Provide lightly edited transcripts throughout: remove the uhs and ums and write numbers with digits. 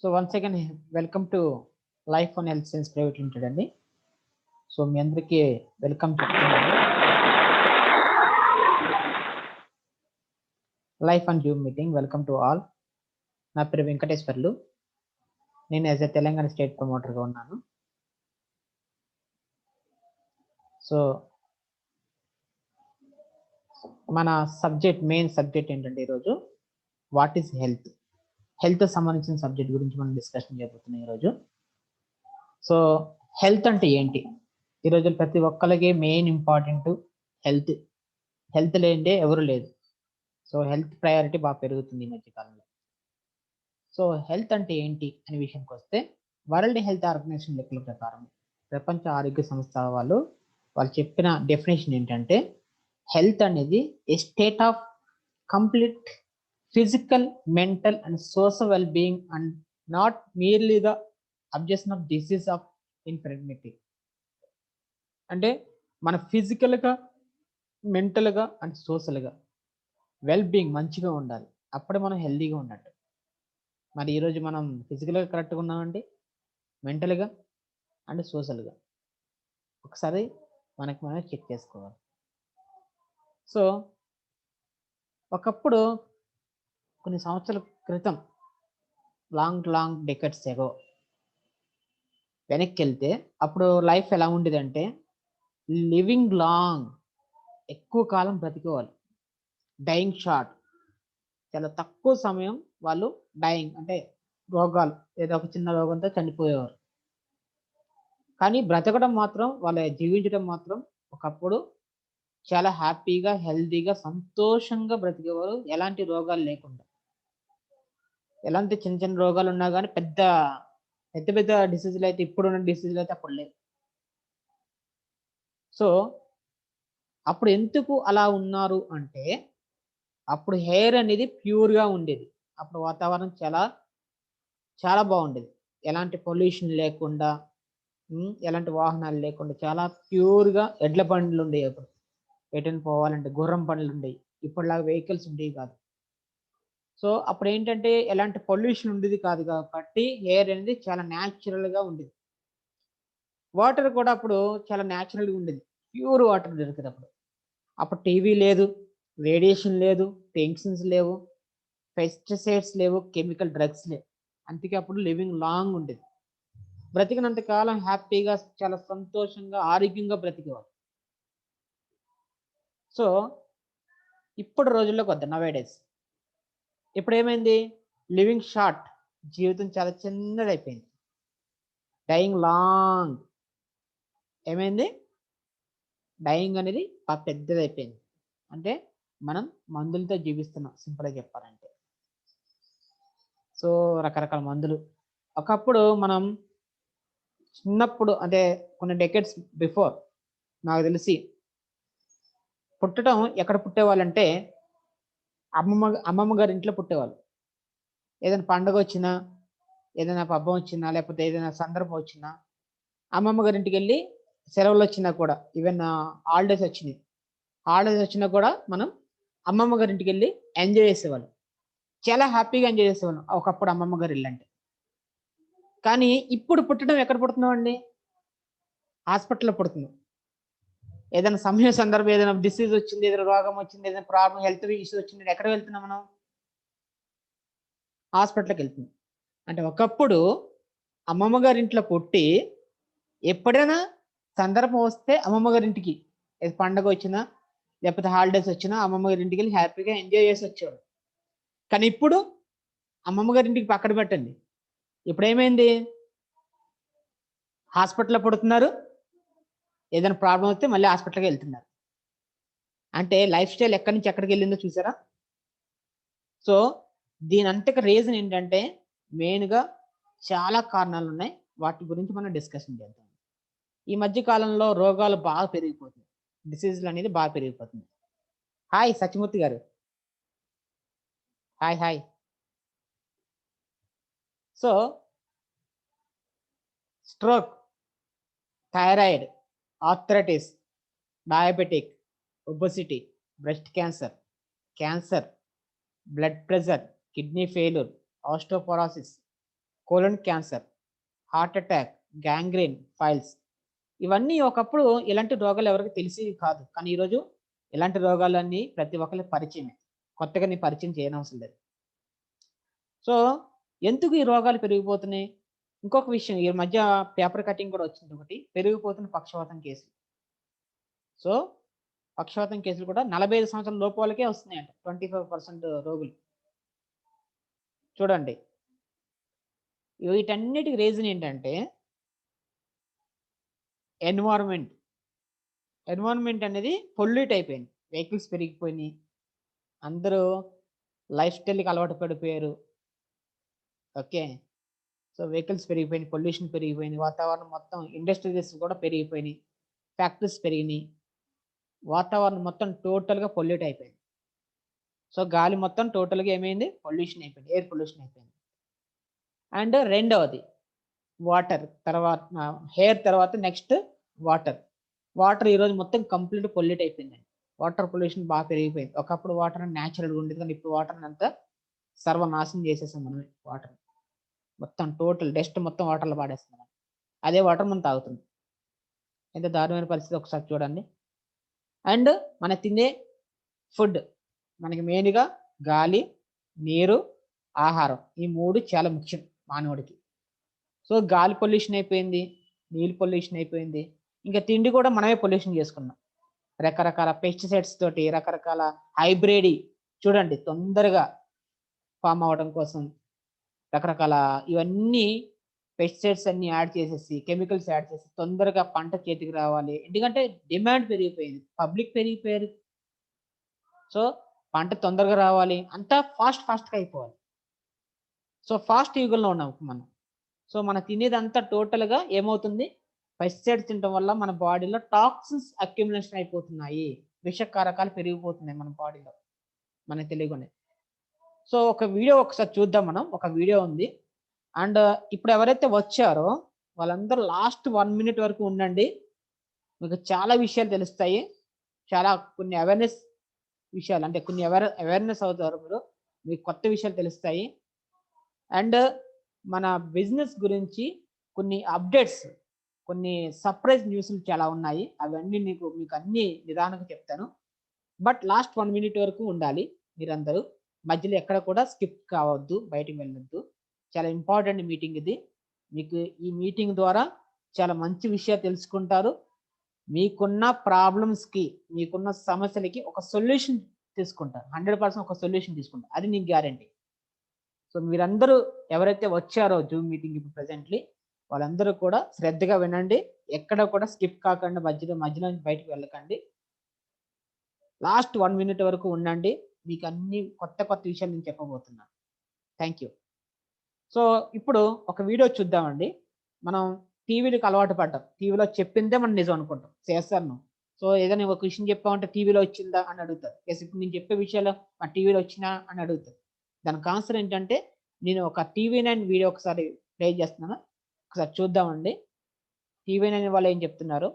So once again welcome to life on health science private limited అండి. So మీ అందరికీ welcome చెప్తున్నాను. Life on Zoom meeting, welcome to all. నా పేరు వెంకటేశ్వర్లు. నేను as a Telangana state ప్రమోటర్గా ఉన్నాను. So మన మెయిన్ సబ్జెక్ట్ ఏంటంటే ఈరోజు వాట్ ఈస్ హెల్త్. హెల్త్ సంబంధించిన సబ్జెక్ట్ గురించి మనం డిస్కషన్ చేయబోతున్నాం ఈరోజు. సో హెల్త్ అంటే ఏంటి? ఈరోజు ప్రతి ఒక్కరికి మెయిన్ ఇంపార్టెంట్ హెల్త్. హెల్త్ లేనిదే ఎవరు లేదు. సో హెల్త్ ప్రయారిటీ బాగా పెరుగుతుంది ఈ మధ్యకాలంలో. సో హెల్త్ అంటే ఏంటి అనే విషయానికి వస్తే, వరల్డ్ హెల్త్ ఆర్గనైజేషన్ లెక్కల ప్రకారం, ప్రపంచ ఆరోగ్య సంస్థ వాళ్ళు చెప్పిన డెఫినేషన్ ఏంటంటే, హెల్త్ అనేది a state of complete physical, mental and social well being and not merely the objection of disease of infirmity. అంటే మన ఫిజికల్గా, మెంటల్గా అండ్ సోషల్గా వెల్ బీయింగ్ మంచిగా ఉండాలి, అప్పుడే మనం హెల్తీగా ఉన్నట్టు. మరి ఈరోజు మనం ఫిజికల్గా కరెక్ట్గా ఉన్నామండి, మెంటల్గా అండ్ సోషల్గా ఒకసారి మనకి మనం చెక్ చేసుకోవాలి. సో ఒకప్పుడు కొన్ని సంవత్సరాల క్రితం, లాంగ్ డెకెడ్స్ ఎగో వెనక్కి వెళ్తే, అప్పుడు లైఫ్ ఎలా ఉండేదంటే, లివింగ్ లాంగ్, ఎక్కువ కాలం బ్రతికేవాళ్ళు. డైయింగ్ షార్ట్, చాలా తక్కువ సమయం వాళ్ళు డైయింగ్ అంటే రోగాలు, ఏదో ఒక చిన్న రోగంతో చనిపోయేవారు. కానీ బ్రతకడం మాత్రం, వాళ్ళ జీవించడం మాత్రం ఒకప్పుడు చాలా హ్యాపీగా, హెల్తీగా, సంతోషంగా బ్రతికేవారు, ఎలాంటి రోగాలు లేకుండా. ఎలాంటి చిన్న చిన్న రోగాలు ఉన్నా కానీ పెద్ద డిసీజులు అయితే, ఇప్పుడున్న డిసీజులు అయితే అప్పుడు లేవు. సో అప్పుడు ఎందుకు అలా ఉన్నారు అంటే, అప్పుడు హెయిర్ అనేది ప్యూర్గా ఉండేది. అప్పుడు వాతావరణం చాలా బాగుండేది. ఎలాంటి పొల్యూషన్ లేకుండా, ఎలాంటి వాహనాలు లేకుండా చాలా ప్యూర్గా ఎడ్ల బండ్లు ఉండేవి. అప్పుడు ఎటైనా పోవాలంటే గుర్రం బండ్లు ఉండేవి, ఇప్పటిలాగా వెహికల్స్ ఉండేవి కాదు. సో అప్పుడు ఏంటంటే ఎలాంటి పొల్యూషన్ ఉండేది కాదు, కాబట్టి హెయిర్ అనేది చాలా న్యాచురల్గా ఉండేది. వాటర్ కూడా అప్పుడు చాలా న్యాచురల్గా ఉండేది, ప్యూర్ వాటర్ దొరికేది. అప్పుడు టీవీ లేదు, రేడియేషన్ లేదు, టెన్షన్స్ లేవు, పెస్టిసైడ్స్ లేవు, కెమికల్ డ్రగ్స్ లేవు. అందుకే అప్పుడు లివింగ్ లాంగ్ ఉండేది. బ్రతికినంత కాలం హ్యాపీగా, చాలా సంతోషంగా, ఆరోగ్యంగా బ్రతికేవారు. సో ఇప్పుడు రోజుల్లోకి వద్దాం, నవేడేస్. ఇప్పుడు ఏమైంది? లివింగ్ షార్ట్, జీవితం చాలా చిన్నదైపోయింది. డైయింగ్ లాంగ్, ఏమైంది? డైయింగ్ అనేది పెద్దదైపోయింది. అంటే మనం మందులతో జీవిస్తున్నాం, సింపుల్గా చెప్పాలంటే. సో రకరకాల మందులు. ఒకప్పుడు మనం చిన్నప్పుడు, అంటే కొన్ని డెకెడ్స్ బిఫోర్, నాకు తెలిసి పుట్టడం ఎక్కడ పుట్టేవాళ్ళంటే అమ్మమ్మ గారి ఇంట్లో పుట్టేవాళ్ళు. ఏదైనా పండుగ వచ్చినా, ఏదైనా పబ్బం వచ్చినా, లేకపోతే ఏదైనా సందర్భం వచ్చినా, అమ్మమ్మ గారి ఇంటికి వెళ్ళి, సెలవులు వచ్చినా కూడా, ఈవెన్ హాలిడేస్ వచ్చినా కూడా మనం అమ్మమ్మ గారి ఇంటికి వెళ్ళి ఎంజాయ్ చేసేవాళ్ళం. చాలా హ్యాపీగా ఎంజాయ్ చేసేవాళ్ళం ఒకప్పుడు అమ్మమ్మ గారి ఇల్లు అంటే. కానీ ఇప్పుడు పుట్టడం ఎక్కడ పుడుతున్నాం అండి? హాస్పిటల్లో పుడుతున్నాం. ఏదైనా సందర్భం, ఏదైనా డిసీజ్ వచ్చింది, ఏదైనా రోగం వచ్చింది, ఏదైనా ప్రాబ్లం, హెల్త్ ఇష్యూ వచ్చింది, ఎక్కడ వెళ్తున్నాం మనం? హాస్పిటల్కి వెళ్తున్నాం. అంటే ఒకప్పుడు అమ్మమ్మ గారి ఇంట్లో పుట్టి, ఎప్పుడైనా సందర్భం వస్తే అమ్మమ్మ గారి ఇంటికి, పండగ వచ్చినా లేకపోతే హాలిడేస్ వచ్చినా అమ్మమ్మ గారి ఇంటికి వెళ్ళి హ్యాపీగా ఎంజాయ్ చేసి వచ్చేవాడు. కానీ ఇప్పుడు అమ్మమ్మ గారి ఇంటికి పక్కన పెట్టండి, ఇప్పుడు ఏమైంది? హాస్పిటల్లో పుడుతున్నారు, ఏదైనా ప్రాబ్లం వస్తే మళ్ళీ హాస్పిటల్కి వెళ్తున్నారు. అంటే లైఫ్ స్టైల్ ఎక్కడి నుంచి ఎక్కడికి వెళ్ళిందో చూసారా? సో దీని అంతక రీజన్ ఏంటంటే, మెయిన్గా చాలా కారణాలు ఉన్నాయి. వాటి గురించి మనం డిస్కషన్ చేద్దాం. ఈ మధ్య కాలంలో రోగాలు బాగా పెరిగిపోతుంది, డిసీజులు అనేది బాగా పెరిగిపోతుంది. హాయ్ సత్యమూర్తి గారు. Hi. So stroke, thyroid, arthritis, diabetic, obesity, breast cancer, blood pressure, kidney failure, osteoporosis, colon cancer, heart attack, gangrene, files. ఇవన్నీ ఒకప్పుడు ఇలాంటి రోగాలు ఎవరికి తెలిసేవి కాదు. కానీ ఈరోజు ఇలాంటి రోగాలన్నీ ప్రతి ఒక్కరికి పరిచయమే. కొత్తగా నీ పరిచయం చేయనవసరం లేదు. సో ఎందుకు ఈ రోగాలు పెరిగిపోతున్నాయి? ఇంకొక విషయం, ఈ మధ్య పేపర్ కటింగ్ కూడా వచ్చింది ఒకటి, పెరిగిపోతున్న పక్షవాతం కేసులు. సో పక్షవాతం కేసులు కూడా 45 సంవత్సరాల లోపు వాళ్ళకే వస్తున్నాయంట, 25% రోగులు. చూడండి, వీటన్నిటికి రీజన్ ఏంటంటే ఎన్విరాన్మెంట్ అనేది పొల్యూట్ అయిపోయింది. వెహికల్స్ పెరిగిపోయినాయి, అందరూ లైఫ్ స్టైల్కి అలవాటు పడిపోయారు. ఓకే, సో వెహికల్స్ పెరిగిపోయినాయి, పొల్యూషన్ పెరిగిపోయింది, వాతావరణం మొత్తం ఇండస్ట్రీస్ కూడా పెరిగిపోయినాయి, ఫ్యాక్టరీస్ పెరిగినాయి, వాతావరణం మొత్తం టోటల్గా పొల్యూట్ అయిపోయింది. సో గాలి మొత్తం టోటల్గా ఏమైంది? పొల్యూషన్ అయిపోయింది, ఎయిర్ పొల్యూషన్ అయిపోయింది. అండ్ రెండవది వాటర్, తర్వాత హెయిర్, తర్వాత నెక్స్ట్ వాటర్ ఈరోజు మొత్తం కంప్లీట్ పొల్యూట్ అయిపోయిందండి. వాటర్ పొల్యూషన్ బాగా పెరిగిపోయింది. ఒకప్పుడు వాటర్ న్యాచురల్గా ఉండేది, కానీ ఇప్పుడు వాటర్ అంతా సర్వనాశనం చేసేసాం మనమే. వాటర్ మొత్తం టోటల్ డస్ట్ మొత్తం వాటర్లో పాడేస్తున్నాం. అదే వాటర్ మనం తాగుతుంది. ఎంత దారుణమైన పరిస్థితి ఒకసారి చూడండి. అండ్ మన తినే ఫుడ్, మనకి మెయిన్గా గాలి, నీరు, ఆహారం, ఈ మూడు చాలా ముఖ్యం మానవుడికి. సో గాలి పొల్యూషన్ అయిపోయింది, నీళ్ళు పొల్యూషన్ అయిపోయింది, ఇంకా తిండి కూడా మనమే పొల్యూషన్ చేసుకున్నాం. రకరకాల పెస్టిసైడ్స్ తోటి, రకరకాల హైబ్రిడ్, చూడండి తొందరగా ఫామ్ అవ్వడం కోసం రకరకాల ఇవన్నీ పెస్టిసైడ్స్ అన్ని యాడ్ చేసేసి, కెమికల్స్ యాడ్ చేసి తొందరగా పంట చేతికి రావాలి. ఎందుకంటే డిమాండ్ పెరిగిపోయింది, పబ్లిక్ పెరిగిపోయారు. సో పంట తొందరగా రావాలి, అంతా ఫాస్ట్గా అయిపోవాలి. సో ఫాస్ట్ యుగంలో ఉన్నాం మనం. సో మన తినేదంతా టోటల్గా ఏమవుతుంది? పెస్టిసైడ్స్ తినడం వల్ల మన బాడీలో టాక్సిన్స్ అక్యుములేషన్ అయిపోతున్నాయి, విషకారకాలు పెరిగిపోతున్నాయి మన బాడీలో, మనకు తెలియకుండా. సో ఒక వీడియో ఒకసారి చూద్దాం మనం. ఒక వీడియో ఉంది, అండ్ ఇప్పుడు ఎవరైతే వచ్చారో వాళ్ళందరూ లాస్ట్ 1 minute వరకు ఉండండి. మీకు చాలా విషయాలు తెలుస్తాయి, చాలా కొన్ని అవేర్నెస్ విషయాలు, అంటే కొన్ని అవేర్నెస్ అవుతారు మీరు, మీకు కొత్త విషయాలు తెలుస్తాయి. అండ్ మన బిజినెస్ గురించి కొన్ని అప్డేట్స్, కొన్ని సర్ప్రైజ్ న్యూస్లు చాలా ఉన్నాయి. అవన్నీ మీకు అన్ని నిదానంగా చెప్తాను. బట్ లాస్ట్ 1 minute వరకు ఉండాలి మీరందరూ. మధ్యలో ఎక్కడ కూడా స్కిప్ కావద్దు, బయటికి వెళ్ళొద్దు. చాలా ఇంపార్టెంట్ మీటింగ్ ఇది. మీకు ఈ మీటింగ్ ద్వారా చాలా మంచి విషయాలు తెలుసుకుంటారు. మీకున్న ప్రాబ్లమ్స్కి, మీకున్న సమస్యలకి ఒక సొల్యూషన్ తీసుకుంటారు, 100% ఒక సొల్యూషన్ తీసుకుంటారు, అది నీకు గ్యారంటీ. సో మీరందరూ ఎవరైతే వచ్చారో జూమ్ మీటింగ్ ఇప్పుడు ప్రెజెంట్లీ, వాళ్ళందరూ కూడా శ్రద్ధగా వినండి, ఎక్కడ కూడా స్కిప్ కాకుండా మధ్యలో బయటకు వెళ్ళకండి. లాస్ట్ 1 minute వరకు ఉండండి, మీకు అన్ని కొత్త విషయాలు నేను చెప్పబోతున్నాను. Thank you. సో ఇప్పుడు ఒక వీడియో చూద్దామండి. మనం టీవీలకు అలవాటు పడ్డాం, టీవీలో చెప్పిందే మనం నిజం అనుకుంటాం, చేస్తాను. సో ఏదైనా ఒక విషయం చెప్పామంటే టీవీలో వచ్చిందా అని అడుగుతారు. ఇప్పుడు నేను చెప్పే విషయాలు మా టీవీలో వచ్చినా అని అడుగుతారు. దానికి ఆన్సర్ ఏంటంటే, నేను ఒక TV9 వీడియో ఒకసారి ప్లే చేస్తున్నాను, ఒకసారి చూద్దామండి. TV9 వాళ్ళు ఏం చెప్తున్నారు.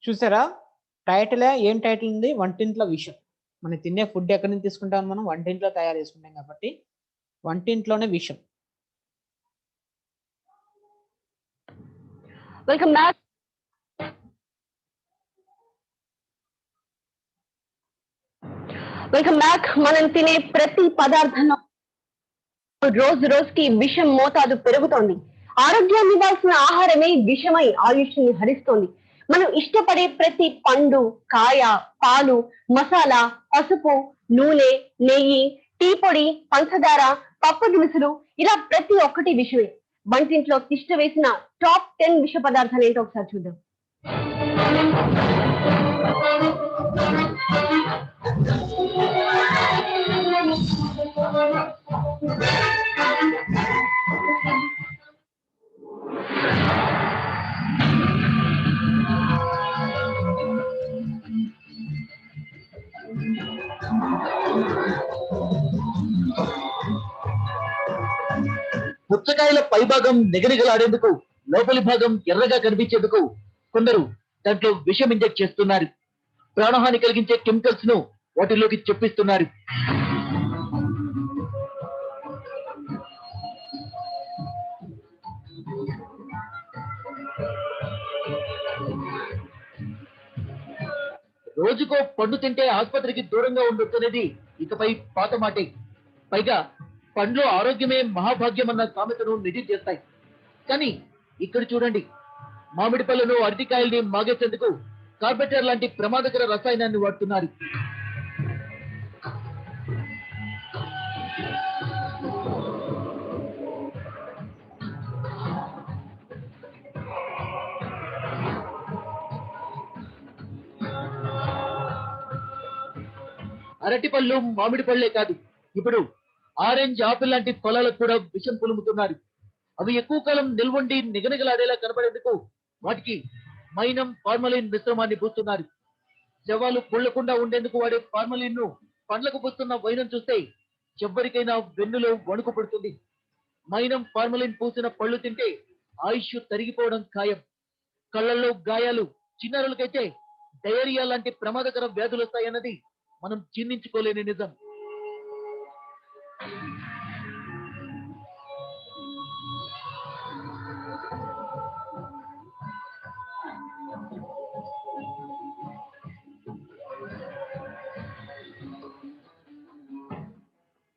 చూసారా టైటిల్? ఏం టైటిల్ ఉంది? వంటింట్లో విషయం. మనం తినే ఫుడ్ ఎక్కడి నుంచి తీసుకుంటాం? మనం వంటింట్లో తయారు చేసుకుంటాం కాబట్టి వంటింట్లోనే విషయం. Welcome back. మనం తినే ప్రతి పదార్థంలో రోజు రోజుకి విషం మోతాదు పెరుగుతోంది. ఆరోగ్యాన్ని ఇవ్వాల్సిన ఆహారమే విషమై ఆయుష్ని హరిస్తోంది. మనం ఇష్టపడే ప్రతి పండు, కాయ, పాలు, మసాలా, పసుపు, నూనె, నెయ్యి, టీ పొడి, పంచదార, పప్పు దినుసులు ఇలా ప్రతి ఒక్కటి విషమే. వంటింట్లో తిష్ట వేసిన టాప్ 10 విష పదార్థాలు ఏంటో ఒకసారి చూద్దాం. పుచ్చకాయల పైభాగం నిగనిగలాడేందుకు, లోపలి భాగం ఎర్రగా కనిపించేందుకు కొందరు దాంట్లో విషం ఇంజెక్ట్ చేస్తున్నారు. ప్రాణహాని కలిగించే కెమికల్స్ ను వాటిలోకి చెప్పిస్తున్నారు. రోజుకో పండు తింటే ఆసుపత్రికి దూరంగా ఉండొచ్చనేది ఇకపై పాత మాటే. పైగా పండ్లు ఆరోగ్యమే మహాభాగ్యం అన్న సామెతను నిజం చేస్తాయి. కానీ ఇక్కడ చూడండి, మామిడి పళ్ళను, అరటికాయల్ని మాగేసేందుకు కార్బెటర్ లాంటి ప్రమాదకర రసాయనాన్ని వాడుతున్నారు. అరటి పళ్ళు, మామిడి పళ్ళే కాదు, ఇప్పుడు ఆరెంజ్, ఆపిల్ లాంటి ఫలాలకు కూడా విషం పులుముతున్నారు. అవి ఎక్కువ కాలం నిల్వండి నిగనిగలాడేలా కనబడేందుకు వాటికి మైనం, ఫార్మలిన్ మిశ్రమాన్ని పూస్తున్నారు. శవాలు పొళ్లకుండా ఉండేందుకు వాడే ఫార్మలిన్ ను పండ్లకు పూస్తున్న వైనం చూస్తే ఎవ్వరికైనా వెన్నులో వణుకు పుడుతుంది. మైనం, ఫార్మలిన్ పూసిన పళ్ళు తింటే ఆయుష్ తరిగిపోవడం ఖాయం. కళ్ళల్లో గాయాలు, చిన్నారులకైతే డయేరియా లాంటి ప్రమాదకర వ్యాధులు వస్తాయన్నది మనం జీర్ణించుకోలేని నిజం.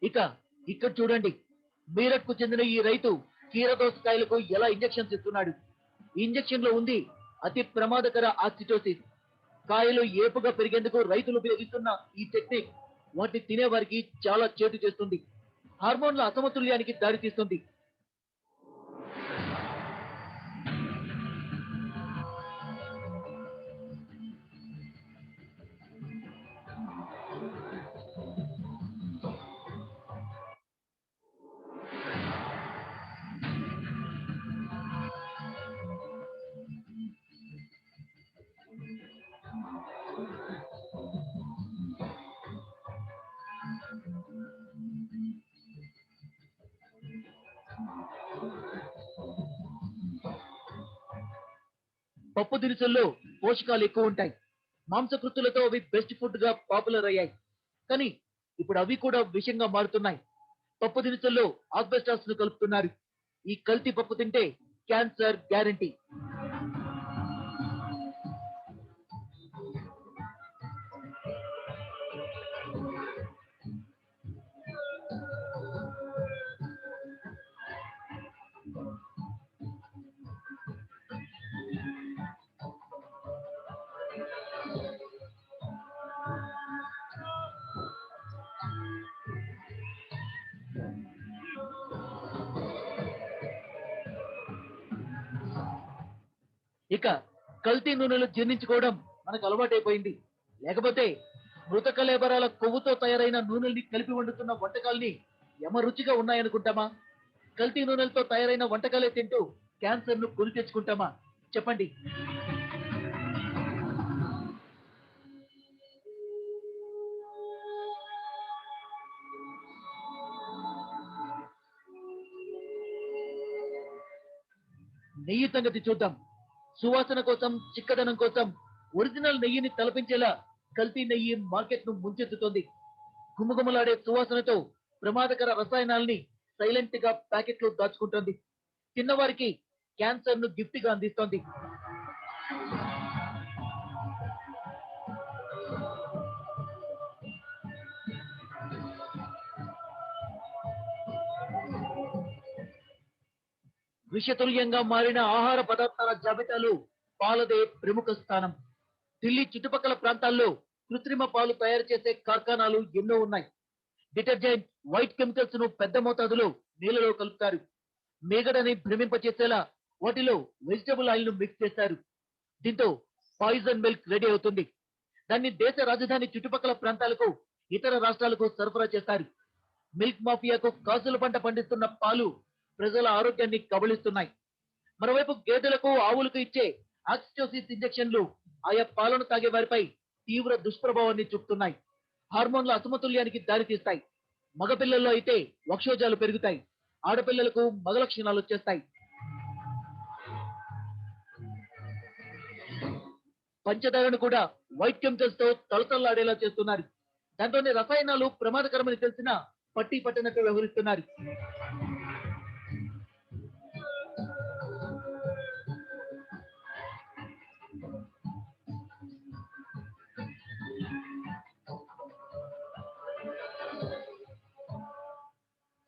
ఇక ఇక్కడ చూడండి, మీరట్ కు చెందిన ఈ రైతు కీరదోసకాయలకు ఎలా ఇంజెక్షన్స్ ఇస్తున్నాడు. ఈ ఇంజెక్షన్ లో ఉంది అతి ప్రమాదకర ఆక్సిటోసిస్. కాయలు ఏపుగా పెరిగేందుకు రైతులు ఉపయోగిస్తున్న ఈ టెక్నిక్ వాటిని తినే వారికి చాలా చేటు చేస్తుంది. హార్మోన్ల అసమతుల్యానికి దారితీస్తుంది. పప్పు దినుసుల్లో పోషకాలు ఎక్కువ ఉంటాయి. మాంసకృతులతో అవి బెస్ట్ ఫుడ్ గా పాపులర్ అయ్యాయి. కానీ ఇప్పుడు అవి కూడా విషంగా మారుతున్నాయి. పప్పు దినుసుల్లో ఆస్బెస్టాస్ ను కలుపుతున్నారు. ఈ కల్తీ పప్పు తింటే క్యాన్సర్ గ్యారంటీ. ఇక కల్తీ నూనెలు జీర్ణించుకోవడం మనకు అలవాటైపోయింది. లేకపోతే మృత కళేబరాల కొవ్వుతో తయారైన నూనెల్ని కలిపి వండుతున్న వంటకాల్ని యమ రుచిగా ఉన్నాయనుకుంటామా? కల్తీ నూనెలతో తయారైన వంటకాలే తింటూ క్యాన్సర్ ను కొని తెచ్చుకుంటామా? చెప్పండి. నెయ్యి సంగతి చూద్దాం. సువాసన కోసం, చిక్కదనం కోసం ఒరిజినల్ నెయ్యిని తలపించేలా కల్తీ నెయ్యి మార్కెట్ ను ముంచెత్తుతోంది. గుమగుమలాడే సువాసనతో ప్రమాదకర రసాయనాల్ని సైలెంట్ గా ప్యాకెట్ లో దాచుకుంటోంది. చిన్నవారికి క్యాన్సర్ ను గిఫ్ట్ గా అందిస్తోంది. విషతుల్యంగా మారిన ఆహార పదార్థాల జాబితాలో పాలదే ప్రముఖ స్థానం. ఢిల్లీ చుట్టుపక్కల ప్రాంతాల్లో కృత్రిమ పాలు తయారు చేసే కార్ఖానాలు ఎన్నో ఉన్నాయి. డిటర్జెంట్, వైట్ కెమికల్స్ ను పెద్ద మోతాదులో నీళ్ళలో కలుపుతారు. మేగడని భ్రమింపచేసేలా వాటిలో వెజిటబుల్ ఆయిల్ ను మిక్స్ చేస్తారు. దీంతో పాయిజన్ మిల్క్ రెడీ అవుతుంది. దాన్ని దేశ రాజధాని చుట్టుపక్కల ప్రాంతాలకు, ఇతర రాష్ట్రాలకు సరఫరా చేస్తారు. మిల్క్ మాఫియాకు కాసుల పంట పండిస్తున్న పాలు ప్రజల ఆరోగ్యాన్ని కబళిస్తున్నాయి. మరోవైపు గేదెలకు, ఆవులకు ఇచ్చే ఆక్సిటోసిస్ ఇంజెక్షన్లు ఆయా పాలను తాగే వారిపై తీవ్ర దుష్ప్రభావాన్ని చూపుతున్నాయి. హార్మోన్ల అసమతుల్యానికి దారితీస్తాయి. మగపిల్లల్లో అయితే వక్షోజాలు పెరుగుతాయి. ఆడపిల్లలకు మగ లక్షణాలు వచ్చేస్తాయి. పంచదారను కూడా వైట్ కెమికల్స్ తో తలతల్లాడేలా చేస్తున్నారు. దాంట్లోని రసాయనాలు ప్రమాదకరమని తెలిసినా పట్టి పట్టినట్టు వ్యవహరిస్తున్నారు.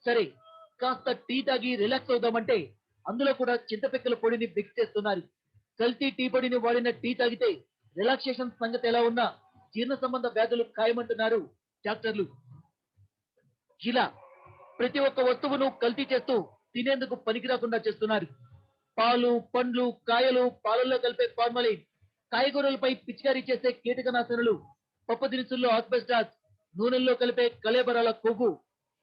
సరే, కాస్త టీ తాగి రిలాక్స్ అవుదామంటే అందులో కూడా చింతపిక్కల పొడిని మిక్స్ చేస్తున్నారు. కల్తీ టీ పొడిని వాడిన టీ తాగితే రిలాక్సేషన్ సంగతి ఎలా ఉన్నా జీర్ణ సంబంధ వ్యాధులు ఖాయమంటున్నారు డాక్టర్లు. ఇలా ప్రతి ఒక్క వస్తువును కల్తీ చేస్తూ తినేందుకు పనికిరాకుండా చేస్తున్నారు. పాలు, పండ్లు, కాయలు, పాలల్లో కలిపే ఫార్మలిన్, కాయగూరలపై పిచికారీ చేసే కీటకనాశనలు, పప్పు దినుసుల్లో ఆస్బెస్టాస్, నూనెల్లో కలిపే కళేబరాల కొవ్వు,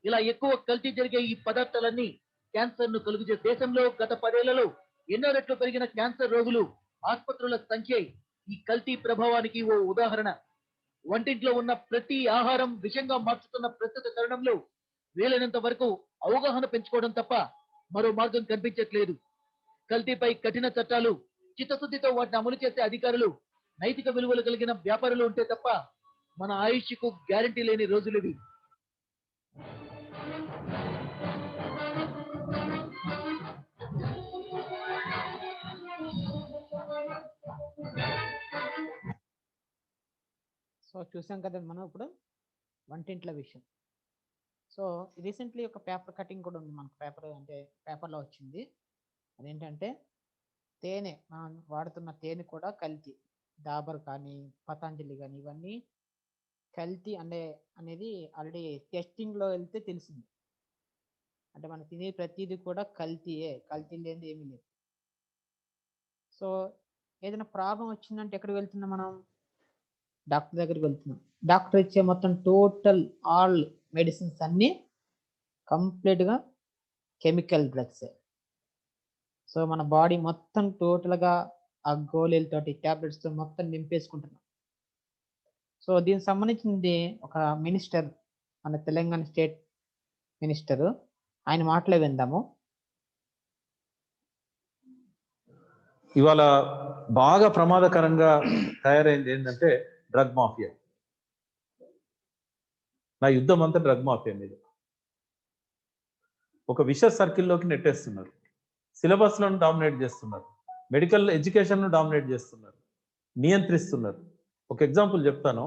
ఇలా ఎక్కువ కల్తీ జరిగే ఈ పదార్థాలన్నీ క్యాన్సర్ ను కలుగజేసే. దేశంలో గత 10 ఏళ్లలో ఎన్నో రెట్లు పెరిగిన క్యాన్సర్ రోగులు, ఆసుపత్రుల సంఖ్య ఈ కల్తీ ప్రభావానికి ఓ ఉదాహరణ. వంటింట్లో ఉన్న ప్రతి ఆహారం విషంగా మార్చుతున్న ప్రస్తుత తరుణంలో వీలైనంత వరకు అవగాహన పెంచుకోవడం తప్ప మరో మార్గం కనిపించట్లేదు. కల్తీపై కఠిన చట్టాలు, చిత్తశుద్ధితో వాటిని అమలు చేసే అధికారులు, నైతిక విలువలు కలిగిన వ్యాపారులు ఉంటే తప్ప మన ఆయుష్కు గ్యారంటీ లేని రోజులివి. సో చూసాం కదా మనం ఇప్పుడు వంటింట్ల విషయం. సో రీసెంట్లీ ఒక పేపర్ కటింగ్ కూడా ఉంది మనకు, పేపర్లో వచ్చింది. అదేంటంటే తేనె, మనం వాడుతున్న తేనె కూడా కల్తీ. డాబర్ కానీ, పతాంజలి కానీ, ఇవన్నీ కల్తీ అనేది ఆల్రెడీ టెస్టింగ్లో వెళ్తే తెలిసింది. అంటే మనం తినే ప్రతిదీ కూడా కల్తీయే, కల్తీ లేనిది ఏమీ లేదు. సో ఏదైనా ప్రాబ్లం వచ్చిందంటే ఎక్కడికి వెళ్తున్నాం మనం? డాక్టర్ దగ్గరికి వెళ్తున్నాం. డాక్టర్ ఇచ్చే మొత్తం టోటల్ ఆల్ మెడిసిన్స్ అన్నీ కంప్లీట్గా కెమికల్ డ్రగ్స్. సో మన బాడీ మొత్తం టోటల్గా ఆ గోళీలతోటి, ట్యాబ్లెట్స్తో మొత్తం నింపేసుకుంటున్నాం. సో దీనికి సంబంధించింది ఒక మినిస్టర్, మన తెలంగాణ స్టేట్ మినిస్టర్, ఆయన మాటలే విందాము. ఇవాళ బాగా ప్రమాదకరంగా తయారైంది ఏంటంటే డ్రగ్ మాఫియా. నా యుద్ధం అంతా డ్రగ్ మాఫియా మీద. ఒక విష సర్కిల్లోకి నెట్టేస్తున్నారు. సిలబస్లను డామినేట్ చేస్తున్నారు, మెడికల్ ఎడ్యుకేషన్ను డామినేట్ చేస్తున్నారు, నియంత్రిస్తున్నారు. ఒక ఎగ్జాంపుల్ చెప్తాను.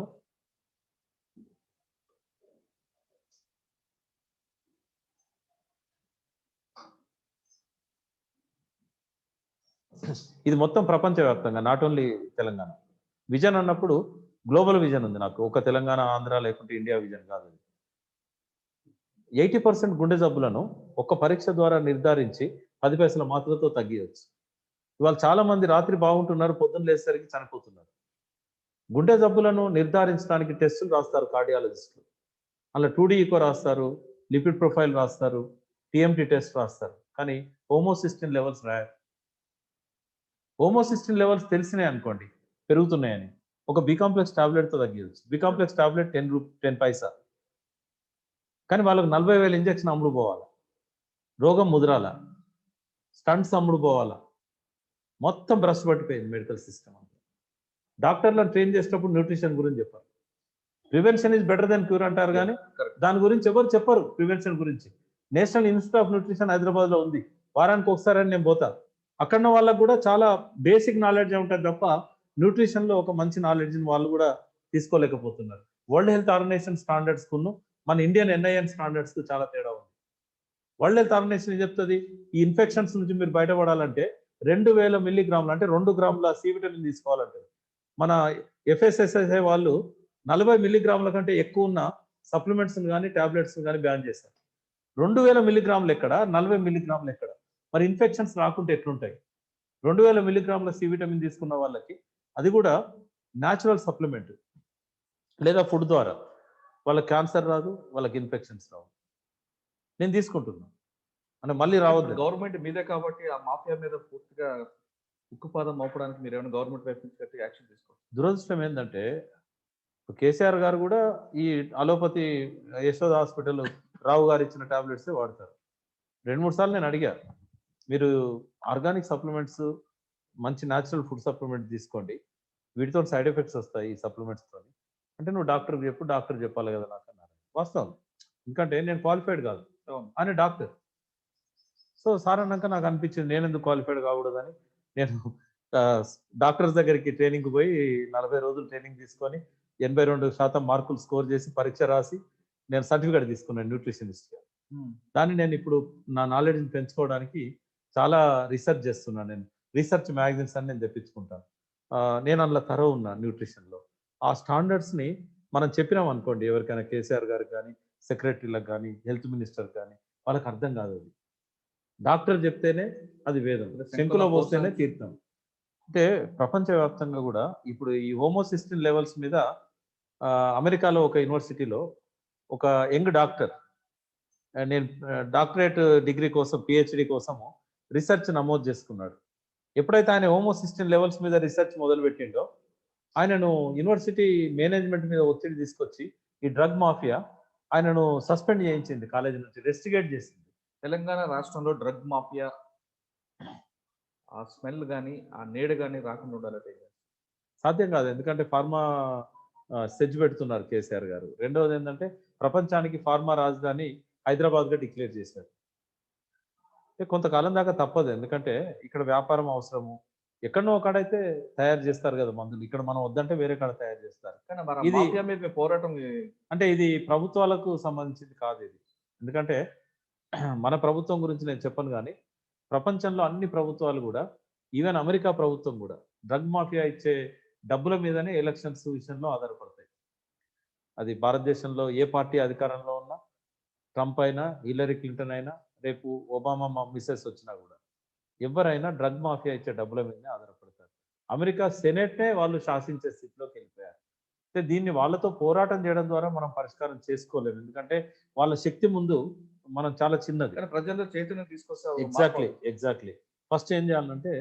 ఇది మొత్తం ప్రపంచవ్యాప్తంగా, నాట్ ఓన్లీ తెలంగాణ. విజన్ అన్నప్పుడు గ్లోబల్ విజన్ ఉంది నాకు. ఒక తెలంగాణ, ఆంధ్ర లేకుంటే ఇండియా విజన్ కాదు. 80% గుండె జబ్బులను ఒక పరీక్ష ద్వారా నిర్ధారించి 10 పైసల మాత్రలతో తగ్గియవచ్చు. ఇవాళ చాలా మంది రాత్రి బాగుంటున్నారు, పొద్దున్న లేసేసరికి చనిపోతున్నారు. గుండె జబ్బులను నిర్ధారించడానికి టెస్టులు రాస్తారు కార్డియాలజిస్టులు. అలా 2D ఈకో రాస్తారు, లిపిడ్ ప్రొఫైల్ రాస్తారు, టిఎంటి టెస్ట్ రాస్తారు. కానీ హోమోసిస్టిన్ లెవెల్స్ రాయారు. హోమోసిస్టిన్ లెవెల్స్ తెలిసినాయి అనుకోండి పెరుగుతున్నాయని, ఒక బి కాంప్లెక్స్ టాబ్లెట్తో తగ్గించచ్చు. B complex tablet 10 paisa. కానీ వాళ్ళకు 40,000 ఇంజక్షన్ అమ్ముడు పోవాలా, రోగం ముదిరాల, స్టంట్స్ అమ్ముడు పోవాలా, మొత్తం బ్రష్ పట్టిపోయింది మెడికల్ సిస్టమ్ అంతా. డాక్టర్లను ట్రైన్ చేసేటప్పుడు న్యూట్రిషన్ గురించి చెప్పారు. Prevention is better than cure అంటారు, కానీ దాని గురించి ఎవరు చెప్పరు. ప్రివెన్షన్ గురించి నేషనల్ ఇన్స్టిట్యూట్ ఆఫ్ న్యూట్రిషన్ హైదరాబాద్లో ఉంది. వారానికి ఒకసారి అని నేను పోతా. అక్కడ వాళ్ళకు కూడా చాలా బేసిక్ నాలెడ్జ్ ఉంటుంది తప్ప న్యూట్రిషన్లో ఒక మంచి నాలెడ్జ్ని వాళ్ళు కూడా తీసుకోలేకపోతున్నారు. వరల్డ్ హెల్త్ ఆర్గనైజేషన్ స్టాండర్డ్స్కును మన ఇండియన్ ఎన్ఐఎన్ స్టాండర్డ్స్కు చాలా తేడా ఉంది. వరల్డ్ హెల్త్ ఆర్గనైజేషన్ ఏం చెప్తుంది, ఈ ఇన్ఫెక్షన్స్ నుంచి మీరు బయటపడాలంటే 2000 మిల్లీగ్రాములు అంటే 2 గ్రాముల సి విటమిన్ తీసుకోవాలంటే, మన ఎఫ్ఎస్ఎస్ఐ వాళ్ళు 40 మిల్లీగ్రాముల కంటే ఎక్కువ ఉన్న సప్లిమెంట్స్ కానీ టాబ్లెట్స్ కానీ బ్యాన్ చేశారు. 2000 మిల్లీగ్రాములు ఎక్కడ, 40 మిల్లీగ్రాములు ఎక్కడ? మరి ఇన్ఫెక్షన్స్ రాకుంటే ఎట్లుంటాయి? 2000 మిల్లీగ్రాముల సి విటమిన్ తీసుకున్న వాళ్ళకి, అది కూడా న్యాచురల్ సప్లిమెంట్ లేదా ఫుడ్ ద్వారా, వాళ్ళకి క్యాన్సర్ రాదు, వాళ్ళకి ఇన్ఫెక్షన్స్ రావు. నేను తీసుకుంటున్నాను అంటే మళ్ళీ రావద్దు. గవర్నమెంట్ మీదే కాబట్టి ఆ మాఫియా మీద పూర్తిగా ఉక్కుపాదం మోపడానికి మీరు ఏమైనా గవర్నమెంట్ వైపు నుంచి గట్టిగా యాక్షన్ తీసుకోవాలి. దురదృష్టం ఏంటంటే కేసీఆర్ గారు కూడా ఈ అలోపతి యశోద హాస్పిటల్ రావు గారు ఇచ్చిన టాబ్లెట్సే వాడతారు. 2-3 సార్లు నేను అడిగా, మీరు ఆర్గానిక్ సప్లిమెంట్స్, మంచి న్యాచురల్ ఫుడ్ సప్లిమెంట్ తీసుకోండి, వీటితో సైడ్ ఎఫెక్ట్స్ వస్తాయి ఈ సప్లిమెంట్స్తో అంటే, నువ్వు డాక్టర్కి చెప్పు, డాక్టర్ చెప్పాలి కదా నాకు అన్నారు. వాస్తవం, ఎందుకంటే నేను క్వాలిఫైడ్ కాదు అని డాక్టర్. సో సార్ అన్నాక నాకు అనిపించింది నేను ఎందుకు క్వాలిఫైడ్ కాకూడదని నేను డాక్టర్స్ దగ్గరికి ట్రైనింగ్కి పోయి 40 రోజులు ట్రైనింగ్ తీసుకొని 82% మార్కులు స్కోర్ చేసి పరీక్ష రాసి నేను సర్టిఫికేట్ తీసుకున్నాను న్యూట్రిషనిస్ట్గా. దాన్ని నేను ఇప్పుడు నా నాలెడ్జ్ని పెంచుకోవడానికి చాలా రీసెర్చ్ చేస్తున్నాను. నేను రీసెర్చ్ మ్యాగజైన్స్ అని నేను తెప్పించుకుంటాను. నేను అందులో తరవ ఉన్నా న్యూట్రిషన్లో. ఆ స్టాండర్డ్స్ని మనం చెప్పినాం అనుకోండి ఎవరికైనా, కేసీఆర్ గారికి కానీ, సెక్రటరీలకు కానీ, హెల్త్ మినిస్టర్ కానీ, వాళ్ళకి అర్థం కాదు. అది డాక్టర్ చెప్తేనే అది వేదం, శంకులో పోస్తేనే తీర్థం. అంటే ప్రపంచవ్యాప్తంగా కూడా ఇప్పుడు ఈ హోమోసిస్టిన్ లెవెల్స్ మీద అమెరికాలో ఒక యూనివర్సిటీలో ఒక యంగ్ డాక్టర్, నేను డాక్టరేట్ డిగ్రీ కోసం, పిహెచ్డి కోసము రీసెర్చ్ నమోదు చేసుకున్నాడు. ఎప్పుడైతే ఆయన హోమోసిస్టిన్ లెవెల్స్ మీద రీసెర్చ్ మొదలుపెట్టిండో, ఆయనను యూనివర్సిటీ మేనేజ్మెంట్ మీద ఒత్తిడి తీసుకొచ్చి ఈ డ్రగ్ మాఫియా ఆయనను సస్పెండ్ చేయించింది, కాలేజీ నుంచి రెస్టిగేట్ చేసింది. తెలంగాణ రాష్ట్రంలో డ్రగ్ మాఫియా ఆ స్మెల్ కానీ, ఆ నీడ కానీ రాకుండా ఉండాలంటే సాధ్యం కాదు. ఎందుకంటే ఫార్మా సెజ్ పెడుతున్నారు కేసీఆర్ గారు. రెండవది ఏంటంటే ప్రపంచానికి ఫార్మా రాజధాని హైదరాబాద్గా డిక్లేర్ చేశారు. కొంతకాలం దాకా తప్పదు, ఎందుకంటే ఇక్కడ వ్యాపారం అవసరము. ఎక్కడనో ఒకడైతే తయారు చేస్తారు కదా మందులు, ఇక్కడ మనం వద్దంటే వేరే కాడ తయారు చేస్తారు. కానీ ఇది మాఫియా మీద పోరాటం అంటే ఇది ప్రభుత్వాలకు సంబంధించింది కాదు ఇది. ఎందుకంటే మన ప్రభుత్వం గురించి నేను చెప్పను, కానీ ప్రపంచంలో అన్ని ప్రభుత్వాలు కూడా, ఈవెన్ అమెరికా ప్రభుత్వం కూడా డ్రగ్ మాఫియా ఇచ్చే డబ్బుల మీదనే ఎలక్షన్స్ విషయంలో ఆధారపడతాయి. అది భారతదేశంలో ఏ పార్టీ అధికారంలో ఉన్నా, ట్రంప్ అయినా, హిల్లరీ క్లింటన్ అయినా, రేపు ఒబామా మిసెస్ వచ్చినా కూడా ఎవరైనా డ్రగ్ మాఫియా ఇచ్చే డబ్బుల మీదనే ఆధారపడతారు. అమెరికా సెనేట్నే వాళ్ళు శాసించే స్థితిలోకి వెళ్ళిపోయారు. అంటే దీన్ని వాళ్ళతో పోరాటం చేయడం ద్వారా మనం పరిష్కారం చేసుకోలేము, ఎందుకంటే వాళ్ళ శక్తి ముందు మనం చాలా చిన్నది. కానీ ప్రజల్లో చైతన్యం తీసుకొస్తారు. ఎగ్జాక్ట్లీ. ఫస్ట్ ఏం చేయాలంటే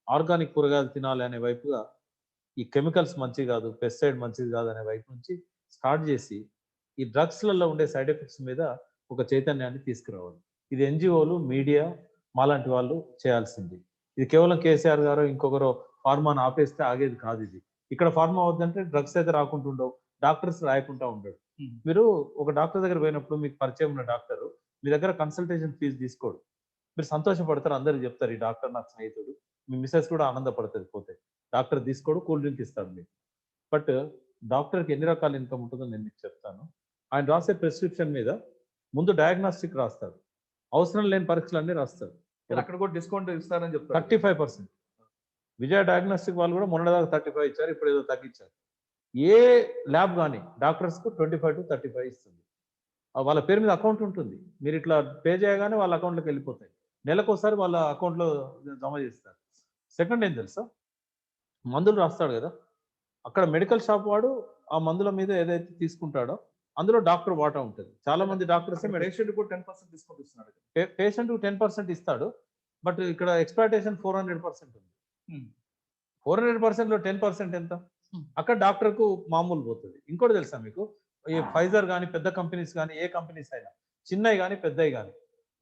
ఆర్గానిక్ కూరగాయలు తినాలి అనే వైపుగా, ఈ కెమికల్స్ మంచిది కాదు, పెస్టిసైడ్ మంచిది కాదు అనే వైపు నుంచి స్టార్ట్ చేసి ఈ డ్రగ్స్లలో ఉండే సైడ్ ఎఫెక్ట్స్ మీద ఒక చైతన్యాన్ని తీసుకురావాలి. ఇది ఎన్జిఓలు, మీడియా, మాలాంటి వాళ్ళు చేయాల్సింది. ఇది కేవలం కేసీఆర్ గారు ఇంకొకరు ఫార్మాను ఆపేస్తే ఆగేది కాదు. ఇది ఇక్కడ ఫార్మా వద్దంటే డ్రగ్స్ అయితే రాకుంటుండవు, డాక్టర్స్ రాయకుండా ఉండడు. మీరు ఒక డాక్టర్ దగ్గర పోయినప్పుడు మీకు పరిచయం ఉన్న డాక్టర్ మీ దగ్గర కన్సల్టేషన్ ఫీజు తీసుకోడు, మీరు సంతోషపడతారు, అందరికి చెప్తారు ఈ డాక్టర్ నాకు స్నేహితుడు, మీ మిసెస్ కూడా ఆనందపడుతుంది. పోతే డాక్టర్ తీసుకోడు, కూల్ డ్రింక్ ఇస్తాడు మీకు. బట్ డాక్టర్కి ఎన్ని రకాల ఇన్కమ్ ఉంటుందో నేను మీకు చెప్తాను. ఆయన రాసే ప్రిస్క్రిప్షన్ మీద ముందు డయాగ్నాస్టిక్ రాస్తాడు, అవసరం లేని పరీక్షలన్నీ రాస్తాడు. అక్కడ కూడా డిస్కౌంట్ ఇస్తారని చెప్తారు, 35%. విజయ డయాగ్నాస్టిక్ వాళ్ళు కూడా మొన్నటిదాకా 35 ఇచ్చారు, ఇప్పుడు ఏదో తగ్గించారు. ఏ ల్యాబ్ కానీ డాక్టర్స్కు 25 to 35 ఇస్తుంది. వాళ్ళ పేరు మీద అకౌంట్ ఉంటుంది, మీరు ఇట్లా పే చేయగానే వాళ్ళ అకౌంట్లోకి వెళ్ళిపోతాయి. నెలకోసారి వాళ్ళ అకౌంట్లో జమ చేస్తారు. సెకండ్ ఏం తెలుసా, మందులు రాస్తాడు కదా, అక్కడ మెడికల్ షాప్ వాడు ఆ మందుల మీద ఏదైతే తీసుకుంటాడో అందులో డాక్టర్ వాటా ఉంటుంది. చాలా మంది డాక్టర్స్ పేషెంట్ కూడా 10% డిస్కౌంట్ ఇస్తున్నాడు. పేషెంట్ 10% ఇస్తాడు, బట్ ఇక్కడ ఎక్స్ప్లాయిటేషన్ 400% ఉంది. 400%లో 10% ఎంత? అక్కడ డాక్టర్కు మామూలు పోతుంది. ఇంకోటి తెలుసా మీకు, ఈ ఫైజర్ కానీ, పెద్ద కంపెనీస్ కానీ, ఏ కంపెనీస్ అయినా, చిన్నవి కానీ పెద్దవి కానీ,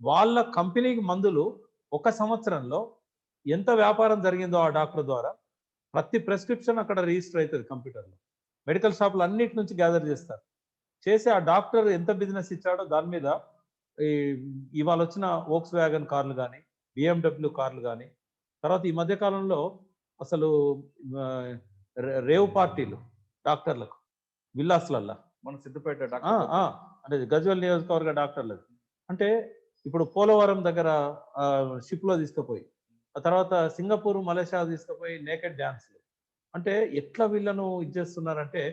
వాళ్ళ కంపెనీకి మందులు 1 సంవత్సరంలో ఎంత వ్యాపారం జరిగిందో ఆ డాక్టర్ ద్వారా ప్రతి ప్రెస్క్రిప్షన్ అక్కడ రిజిస్టర్ అవుతుంది కంప్యూటర్లో. మెడికల్ షాపులు అన్నిటి నుంచి గ్యాదర్ చేస్తారు, చేసి ఆ డాక్టర్ ఎంత బిజినెస్ ఇచ్చాడో దాని మీద ఇవాళ వచ్చిన వోక్స్ వ్యాగన్ కార్లు కానీ, BMW కార్లు కానీ, తర్వాత ఈ మధ్యకాలంలో అసలు రేవ్ పార్టీలు డాక్టర్లకు విల్లాస్లల్లా, మన సిద్దిపేట అంటే గజ్వెల్ నియోజకవర్గ డాక్టర్లకు. అంటే ఇప్పుడు పోలవరం దగ్గర షిప్లో తీసుకుపోయి, ఆ తర్వాత సింగపూర్, మలేషియా తీసుకుపోయి నేకెడ్ డ్యాన్స్లు. అంటే ఎట్లా వీళ్ళను ఇచ్చేస్తున్నారంటే,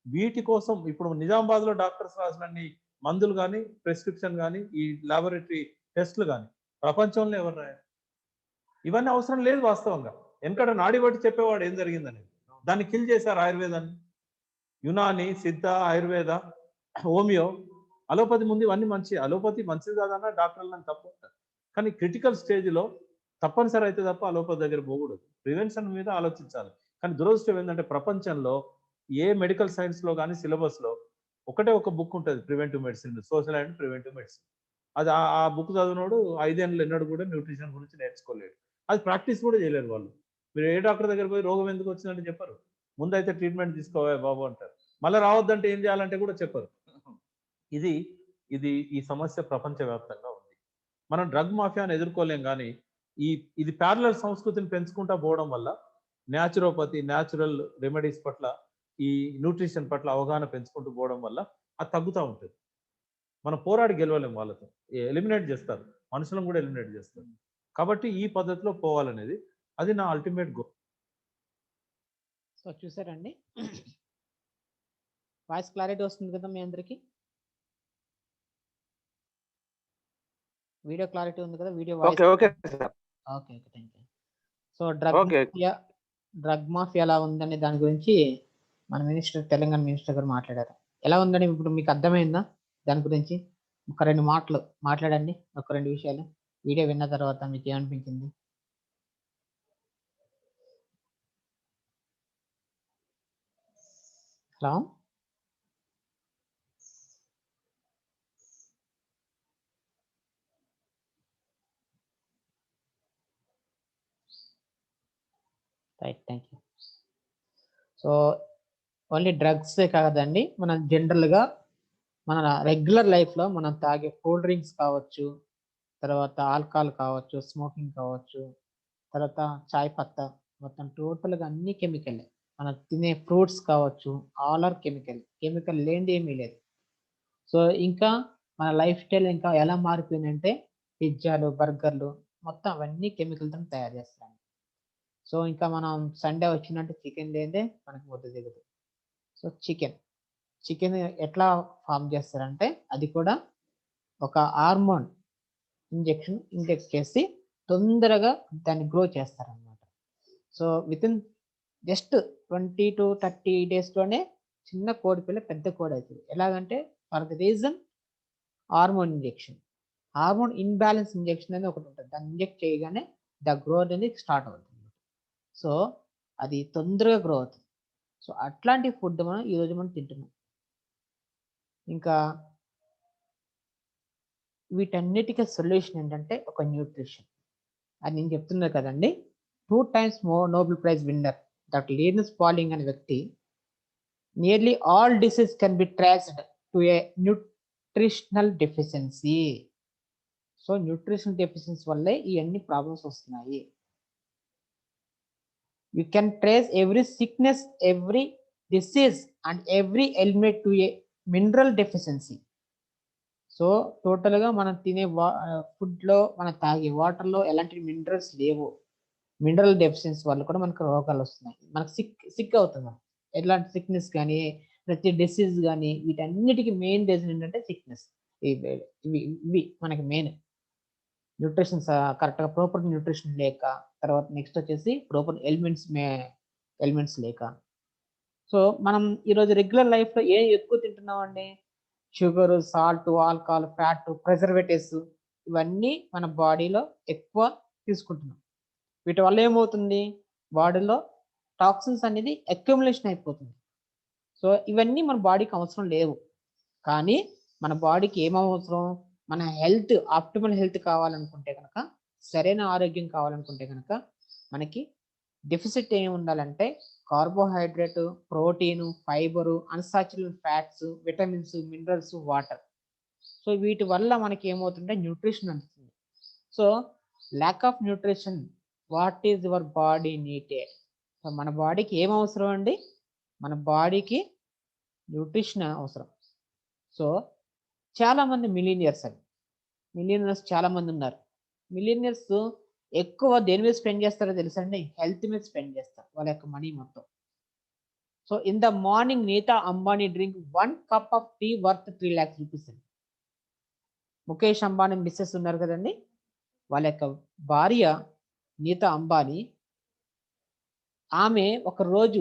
వీటి కోసం ఇప్పుడు నిజామాబాద్లో డాక్టర్స్ రాసినన్ని మందులు కానీ, ప్రిస్క్రిప్షన్ కానీ, ఈ లాబొరేటరీ టెస్ట్లు కానీ ప్రపంచంలో ఎవరు రాయారు? ఇవన్నీ అవసరం లేదు వాస్తవంగా. ఎందుకంటే నాడి బట్టి చెప్పేవాడు ఏం జరిగిందని. దాన్ని కిల్ చేశారు ఆయుర్వేదాన్ని. యునాని, సిద్ధ, ఆయుర్వేద, హోమియో, అలోపతి ముందు ఇవన్నీ మంచి. అలోపతి మంచిది కాదన్నా డాక్టర్లను తప్పు. కానీ క్రిటికల్ స్టేజ్లో తప్పనిసరి అయితే తప్ప అలోపతి దగ్గర పోకూడదు. ప్రివెన్షన్ మీద ఆలోచించాలి. కానీ దురదృష్టం ఏంటంటే ప్రపంచంలో ఏ మెడికల్ సైన్స్లో కానీ సిలబస్లో ఒకటే ఒక బుక్ ఉంటుంది, preventive medicine, social and preventive medicine. అది ఆ బుక్ చదివినోడు 5 ఏళ్ళు ఎన్నడూ కూడా న్యూట్రిషన్ గురించి నేర్చుకోలేడు. అది ప్రాక్టీస్ కూడా చేయలేరు వాళ్ళు. మీరు ఏ డాక్టర్ దగ్గర పోయి రోగం ఎందుకు వచ్చిందంటే చెప్పరు. ముందైతే ట్రీట్మెంట్ తీసుకోవా బాబు అంటారు. మళ్ళీ రావద్దంటే ఏం చేయాలంటే కూడా చెప్పరు. ఇది ఇది ఈ సమస్య ప్రపంచవ్యాప్తంగా ఉంది. మనం డ్రగ్ మాఫియాను ఎదుర్కోలేం. కానీ ఇది ప్యారలల్ సంస్కృతిని పెంచుకుంటా పోవడం వల్ల న్యాచురోపతి, న్యాచురల్ రెమెడీస్ పట్ల, ఈ న్యూట్రిషన్ పట్ల అవగాహన పెంచుకుంటూ పోవడం వల్ల అది తగ్గుతూ ఉంటుంది. మనం పోరాడి గెలవలేం, వాళ్ళతో ఎలిమినేట్ చేస్తారు, మనుషులను కూడా ఎలిమినేట్ చేస్తారు. కాబట్టి ఈ పద్ధతిలో పోవాలనేది అది నా అల్టిమేట్ గోల్. సో చూసారండి, వాయిస్ క్లారిటీ వస్తుంది కదా మీ అందరికి? వీడియో క్లారిటీ ఉంది కదా? Video voice okay sir. Okay thank you. So drug mafia ఎలా ఉందనే దాని గురించి మన తెలంగాణ మినిస్టర్ గారు మాట్లాడారు. ఎలా ఉందని ఇప్పుడు మీకు అర్థమైందా? దాని గురించి ఒక 2 మాటలు మాట్లాడండి, ఒక 2 విషయాలు. వీడియో విన్న తర్వాత మీకు ఏమనిపించింది? Hello, right, thank you. So only డ్రగ్సే కాదండి, మనం జనరల్గా మన రెగ్యులర్ లైఫ్లో మనం తాగే కూల్ డ్రింక్స్ కావచ్చు, తర్వాత ఆల్కహాల్ కావచ్చు, స్మోకింగ్ కావచ్చు, తర్వాత చాయ్ పత్తా, మొత్తం టోటల్గా అన్ని కెమికల్. మనం తినే ఫ్రూట్స్ కావచ్చు, ఆల్ ఆర్ కెమికల్ లేనిది ఏమీ లేదు. సో ఇంకా మన లైఫ్ స్టైల్ ఇంకా ఎలా మారిపోయిందంటే పిజ్జాలు, బర్గర్లు మొత్తం అవన్నీ కెమికల్తో తయారు చేస్తాం. సో ఇంకా మనం సండే వచ్చినట్టు చికెన్ లేదే మనకు ముద్ద దిగదు. సో చికెన్ ఎట్లా ఫామ్ చేస్తారంటే అది కూడా ఒక హార్మోన్ ఇంజెక్ట్ చేసి తొందరగా దాన్ని గ్రో చేస్తారనమాట. సో వితిన్ జస్ట్ 20 to 30 డేస్లోనే చిన్న కోడి పిల్ల పెద్ద కోడి అవుతుంది. ఎలాగంటే for the reason hormone imbalance injection అనేది ఒకటి ఉంటుంది. దాన్ని ఇంజెక్ట్ చేయగానే ద గ్రోత్ అనేది స్టార్ట్ అవుతుంది. సో అది తొందరగా గ్రో అవుతుంది. సో అట్లాంటి ఫుడ్ మనం ఈరోజు మనం తింటున్నాం. ఇంకా వీటన్నిటికీ సొల్యూషన్ ఏంటంటే ఒక న్యూట్రిషన్. అది నేను చెప్తున్నా కదండి. 2 times Nobel prize winner doctor Linus polling అనే వ్యక్తి nearly all disease can be traced to A nutritional deficiency. So nutrition deficiency వల్లే ఈ అన్ని ప్రాబ్లమ్స్ వస్తున్నాయి. You can trace every sickness, every disease and every element to a mineral deficiency. So టోటల్గా మనం తినే ఫుడ్లో, మనం తాగే వాటర్లో ఎలాంటి మినరల్స్ లేవు. మినరల్ డెఫిషియన్సీ వల్ల కూడా మనకు రోగాలు వస్తున్నాయి. మనకు సిక్ అవుతుంది. ఎలాంటి సిక్నెస్ కానీ, ప్రతి డిసీజ్ కానీ, వీటన్నిటికీ మెయిన్ రీజన్ ఏంటంటే సిక్నెస్. ఇవి మనకి మెయిన్. న్యూట్రిషన్ కరెక్ట్గా ప్రాపర్ న్యూట్రిషన్ లేక, తర్వాత నెక్స్ట్ వచ్చేసి ప్రాపర్ ఎలిమెంట్స్ లేక. సో మనం ఈరోజు రెగ్యులర్ లైఫ్లో ఏం ఎక్కువ తింటున్నామండి? Sugar, salt, alcohol, fat, preservatives, ఇవన్నీ మన బాడీలో ఎక్కువ తీసుకుంటున్నాం. వీటి వల్ల ఏమవుతుంది? బాడీలో టాక్సిన్స్ అనేది అక్యుములేషన్ అయిపోతుంది. సో ఇవన్నీ మన బాడీకి అవసరం లేవు. కానీ మన బాడీకి ఏమవసరం? మన హెల్త్, ఆప్టిమల్ హెల్త్ కావాలనుకుంటే కనుక, సరైన ఆరోగ్యం కావాలనుకుంటే కనుక మనకి డెఫిసిట్ ఏమి ఉండాలంటే carbohydrate, protein, fibre, unsaturated fats, vitamins, minerals, water. So వీటి వల్ల మనకి ఏమవుతుంటే న్యూట్రిషన్ అందుతుంది. So lack of nutrition, what is your body needed? So మన బాడీకి ఏం అవసరం అండి? మన బాడీకి న్యూట్రిషన్ అవసరం. సో చాలామంది మిలీనియర్స్ చాలామంది ఉన్నారు. మిలీనియర్స్ ఎక్కువ దేని మీద స్పెండ్ చేస్తారో తెలుసా అండి? హెల్త్ మీద స్పెండ్ చేస్తారు వాళ్ళ యొక్క మనీ మొత్తం. So in the morning Nita Ambani drink 1 cup of tea worth 3 lakhs rupees. Mukesh Ambani Mrs ఉన్నారు కదండి, వాళ్ళ యొక్క భార్య నీతా అంబానీ, ఆమె ఒక రోజు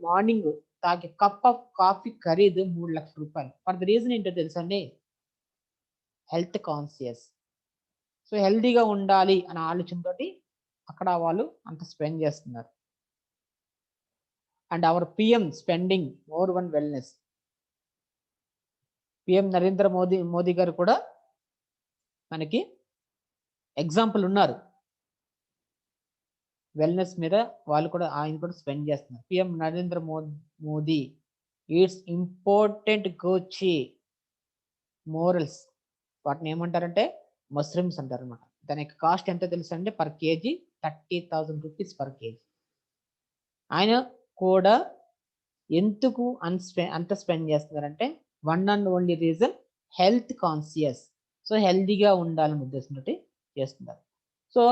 మార్నింగ్ తాగే కప్ ఆఫ్ కాఫీ ఖరీదు 3 లక్షల రూపాయలు. ఫర్ ద రీజన్ ఏంటో తెలుసండి, హెల్త్ కాన్షియస్. సో హెల్దీగా ఉండాలి అనే ఆలోచనతోటి అక్కడ వాళ్ళు అంత స్పెండ్ చేస్తున్నారు. And hour PM spending more one wellness. PM Narendra Modi గారు కూడా మనకి ఎగ్జాంపుల్ ఉన్నారు. వెల్నెస్ మీద ఆయన కూడా స్పెండ్ చేస్తున్నారు. PM Narendra Modi it's important గోచి మోరల్స్. వాటిని ఏమంటారంటే మష్రూమ్స్ అంటారు అనమాట. దాని యొక్క కాస్ట్ ఎంత తెలుసు అంటే per kg 30,000 rupees per kg. ఆయన కూడా ఎందుకు అంత స్పెండ్ చేస్తున్నారంటే one and only reason health conscious. So హెల్దీగా ఉండాలని ఉద్దేశంతో చేస్తున్నారు. So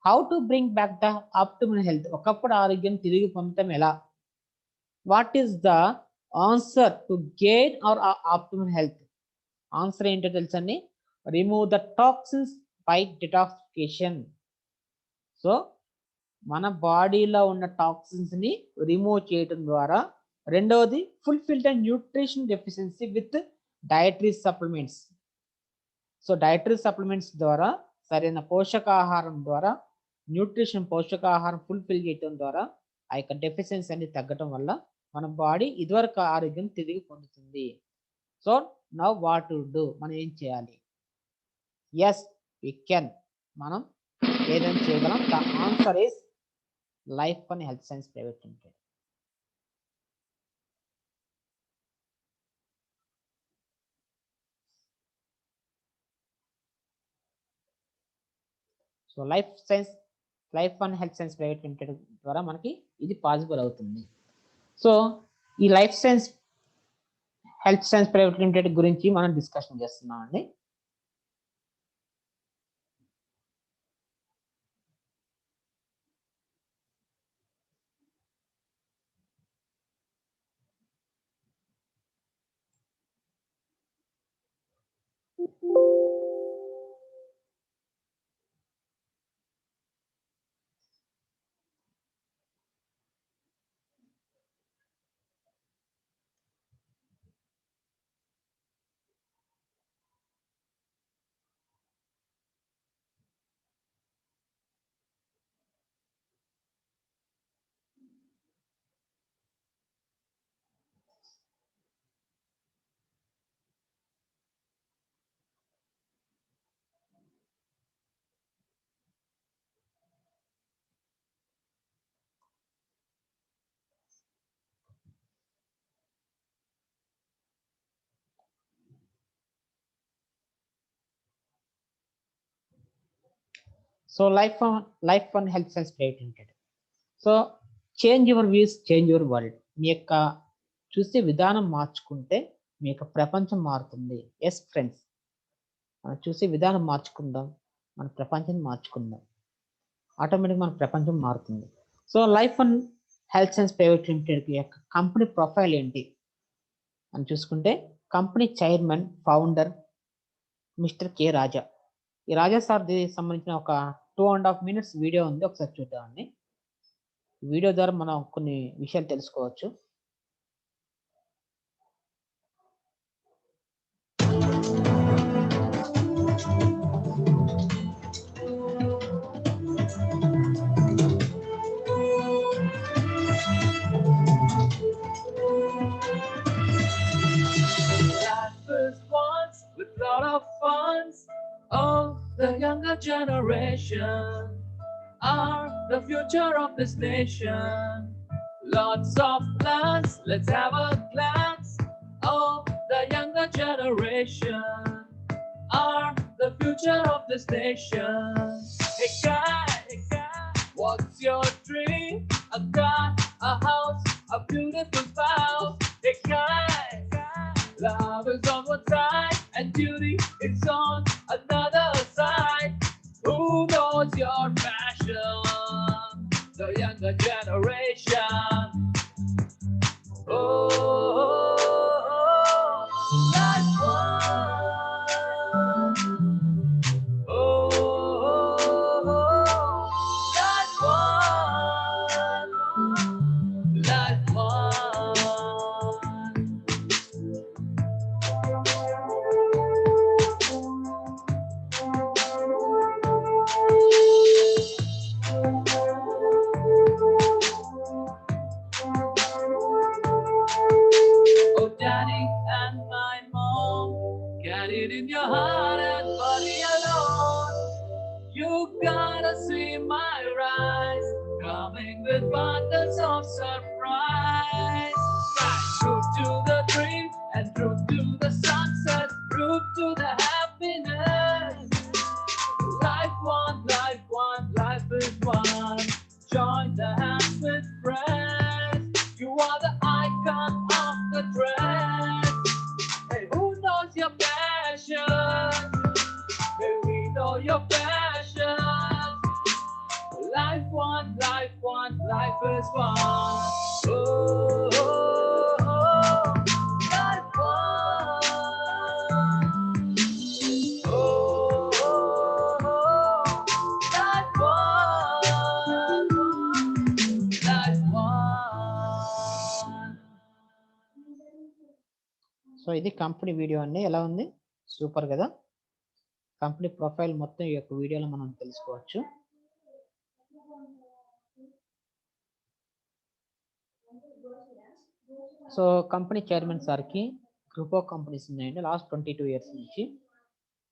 how to bring back the optimal health, ఒకప్పుడు ఆరోగ్యం తిరిగి పొందడం ఎలా? What is the answer to gain our optimal health? Answer ఏంటో తెలుసండి, remove the toxins by detoxification. So మన బాడీలో ఉన్న టాక్సిన్స్ ని రిమూవ్ చేయడం ద్వారా. రెండవది fulfil the nutrition deficiency with dietary supplements. So dietary supplements ద్వారా, సరైన పోషకాహారం ద్వారా, పోషకాహారం ఫుల్ఫిల్ చేయడం ద్వారా ఆ యొక్క డెఫిషియన్సీ అన్ని తగ్గడం వల్ల మన బాడీ ఇదివరకు ఆరోగ్యం తిరిగి పొందుతుంది. So now what to do, మనం ఏం చేయాలి? ఎస్ వి కెన్, మనం ఏదైనా చేయగలం. The answer is life one health science private limited. So life one health science private limited ద్వారా మనకి ఇది పాసిబుల్ అవుతుంది. సో ఈ హెల్త్ సైన్స్ ప్రైవేట్ లిమిటెడ్ గురించి మనం డిస్కషన్ చేస్తున్నాం అండి. So life one health science private limited. So change your views, change your world. మీ యొక్క చూసే విధానం మార్చుకుంటే మీ యొక్క ప్రపంచం మారుతుంది. ఎస్ ఫ్రెండ్స్, మనం చూసే విధానం మార్చుకుందాం, మన ప్రపంచాన్ని మార్చుకుందాం, ఆటోమేటిక్ మన ప్రపంచం మారుతుంది. So life one health science private limited యొక్క కంపెనీ ప్రొఫైల్ ఏంటి అని చూసుకుంటే, company chairman founder mister K Raja. ఈ రాజా సార్ది సంబంధించిన ఒక 2.5 minutes వీడియో ఉంది, ఒకసారి చూద్దామండి. వీడియో ద్వారా మనం కొన్ని విషయాలు తెలుసుకోవచ్చు. The younger generation are the future of this nation. Lots of plans, let's have a glance. Oh, the younger generation are the future of this nation. Hey guy, what's your dream? A car, a house, a beautiful spouse. Hey guy, love is on one side and duty is on another side. Who knows your passion? The younger generation. Oh, life one. get it in your heart and body alone. You gotta see my rise, coming with abundance of surprise. Right, truth to the dream and truth to the sunset, truth to the happiness. Life one, life is one. Join the hands with friends. You are the icon of the dress. Hey, who knows your passion? Hey, we know your passion. Life one, life is one. Oh, oh, oh. Life one. Oh, oh, oh. Life one. Life one. So ఇది company video అండి. ఎలా ఉంది? Super కదా. Company profile మొత్తం ఈ యొక్క వీడియోలో మనం తెలుసుకోవచ్చు. సో కంపెనీ చైర్మన్ సార్కి గ్రూప్ ఆఫ్ కంపెనీస్ ఉన్నాయండి లాస్ట్ 22 ఇయర్స్ నుంచి.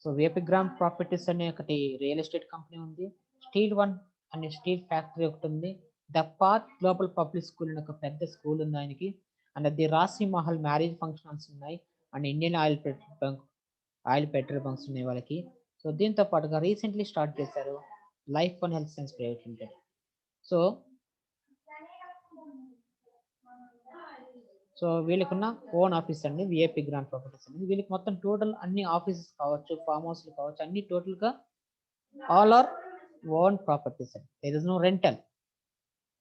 సో వేపిగ్రామ్ ప్రాపర్టీస్ అనే ఒకటి రియల్ ఎస్టేట్ కంపెనీ ఉంది. స్టీల్ వన్ అనే స్టీల్ ఫ్యాక్టరీ ఒకటి ఉంది. The path global public school అనే ఒక పెద్ద స్కూల్ ఉంది ఆయనకి. అండ్ ది రాశి మహల్ మ్యారేజ్ ఫంక్షన్స్ ఉన్నాయి. And Indian oil petrol bunks ఉన్నాయి వాళ్ళకి. సో దీంతో పాటుగా రీసెంట్లీ స్టార్ట్ చేశారు life one health science private limited. So వీళ్ళకున్న ఓన్ ఆఫీస్ అండి విఐపి గ్రాండ్ ప్రాపర్టీస్ అండి. వీళ్ళకి మొత్తం టోటల్ అన్ని ఆఫీసెస్ కావచ్చు, ఫామ్ హౌస్లు కావచ్చు, అన్ని టోటల్గా ఆల్ ఆర్ ఓన్ ప్రాపర్టీస్ అండి. There is no rental.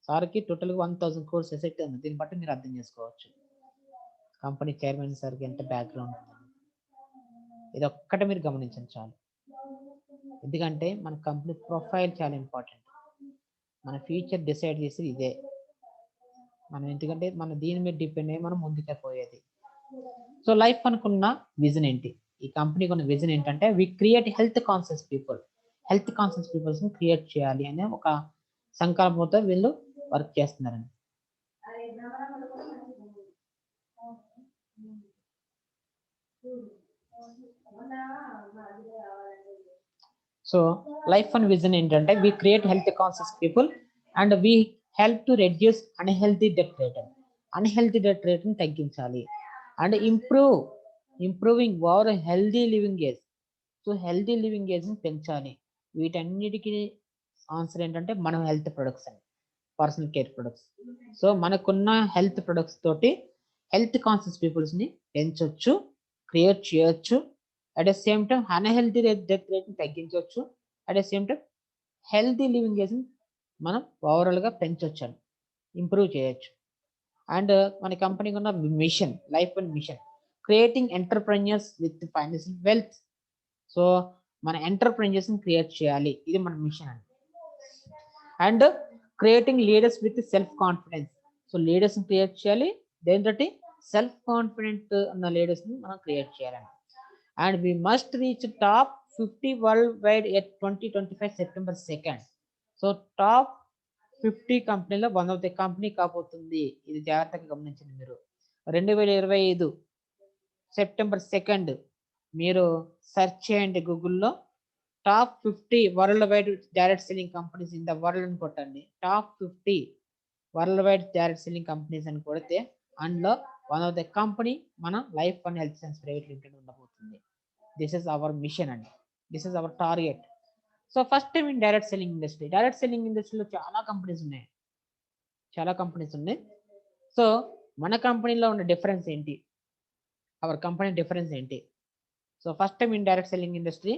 సార్కి టోటల్గా 1000 crores ఎసెట్ ఉంది. దీన్ని బట్టి మీరు అర్థం చేసుకోవచ్చు కంపెనీ చైర్మన్ సార్కి ఎంత బ్యాక్గ్రౌండ్ ఉందని. ఇది ఒక్కటే మీరు గమనించండి చాలు. ఎందుకంటే మన కంపెనీ ప్రొఫైల్ చాలా ఇంపార్టెంట్. మన ఫ్యూచర్ డిసైడ్ చేసి ఇదే మనం, ఎందుకంటే మన దీని మీద డిపెండ్ అయ్యి మనం ముందుకే పోయేది. సో లైఫ్ అనుకున్న విజన్ ఏంటి? ఈ కంపెనీకి ఉన్న విజన్ ఏంటంటే we create health conscious people. Health conscious పీపుల్స్ని క్రియేట్ చేయాలి అనే ఒక సంకల్పంతో వీళ్ళు వర్క్ చేస్తున్నారండి. సో లైఫ్ వన్ విజన్ ఏంటంటే we create health conscious people and we help to reduce unhealthy death rate. Unhealthy death రేట్ని తగ్గించాలి and improving over healthy living age. So healthy living ఏజ్ని పెంచాలి. వీటన్నిటికీ ఆన్సర్ ఏంటంటే మనం హెల్త్ ప్రొడక్ట్స్ అండి, personal care products. So మనకున్న health products తోటి హెల్త్ కాన్షియస్ పీపుల్స్ని పెంచవచ్చు, క్రియేట్ చేయొచ్చు. At the same time unhealthy death రేట్ని తగ్గించవచ్చు. At the same time healthy living ఏజ్ని మనం ఓవరాల్గా పెంచవచ్చు అండి, ఇంప్రూవ్ చేయొచ్చు. అండ్ మన కంపెనీకి ఉన్న mission, life one mission, creating entrepreneurs with financial wealth. So మన ఎంటర్ప్రెన్యూర్స్ని క్రియేట్ చేయాలి, ఇది మన మిషన్ అండి. And creating leaders with self confidence. So లీడర్స్ని క్రియేట్ చేయాలి, దేనితోటి సెల్ఫ్ కాన్ఫిడెంట్ ఉన్న లీడర్స్ని మనం క్రియేట్ చేయాలండి. And we must reach top 50 world wide at 2025 September 2nd. So top 50 కంపెనీలో వన్ ఆఫ్ ది కంపెనీ కాబోతుంది. ఇది జాగ్రత్తగా గమనించండి మీరు. 2025 September 2nd మీరు సెర్చ్ చేయండి గూగుల్లో, top 50 world wide direct selling companies in the world అని కొట్టండి. Top 50 world wide direct selling companies అని కొడితే అందులో వన్ ఆఫ్ ద కంపెనీ మన life one health science private limited ఉండబోతుంది. దిస్ ఇస్ అవర్ మిషన్ అండి, this is our target. So first time in direct selling industry. Direct selling ఇండస్ట్రీలో చాలా companies ఉన్నాయి. So మన కంపెనీలో ఉన్న డిఫరెన్స్ ఏంటి, అవర్ కంపెనీ డిఫరెన్స్ ఏంటి? So first time in direct selling industry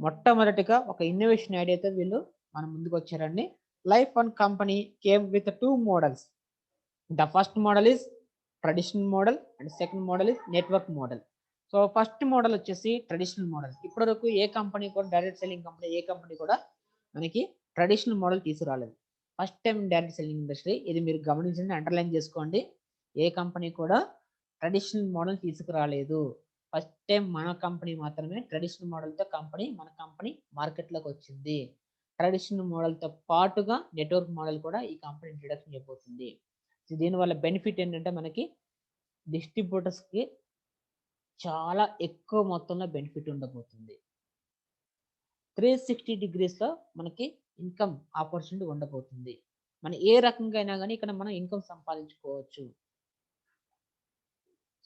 మొట్టమొదటిగా ఒక ఇన్నోవేషన్ ఐడియాతో వీళ్ళు మన ముందుకు వచ్చారండి. Life one company came with 2 models. The first model is traditional model and second model is network model. So first model వచ్చేసి traditional model. ఇప్పటివరకు ఏ company కూడా, direct selling company ఏ company కూడా మనకి ట్రెడిషనల్ మోడల్ తీసుకురాలేదు. First time direct selling industry, ఇది మీరు గమనించండి, underline చేసుకోండి. ఏ కంపెనీ కూడా ట్రెడిషనల్ మోడల్ తీసుకురాలేదు. ఫస్ట్ టైం మన కంపెనీ మాత్రమే ట్రెడిషనల్ మోడల్తో మన కంపెనీ మార్కెట్లోకి వచ్చింది. ట్రెడిషనల్ మోడల్తో పాటుగా నెట్వర్క్ మోడల్ కూడా ఈ కంపెనీ ఇంట్రడక్షన్ చేయబోతుంది. దీనివల్ల బెనిఫిట్ ఏంటంటే మనకి డిస్ట్రిబ్యూటర్స్కి చాలా ఎక్కువ మొత్తంలో బెనిఫిట్ ఉండబోతుంది. 360 డిగ్రీస్లో మనకి ఇన్కమ్ ఆపర్చునిటీ ఉండబోతుంది. మనం ఏ రకంగా అయినా కానీ ఇక్కడ మనం ఇన్కమ్ సంపాదించుకోవచ్చు.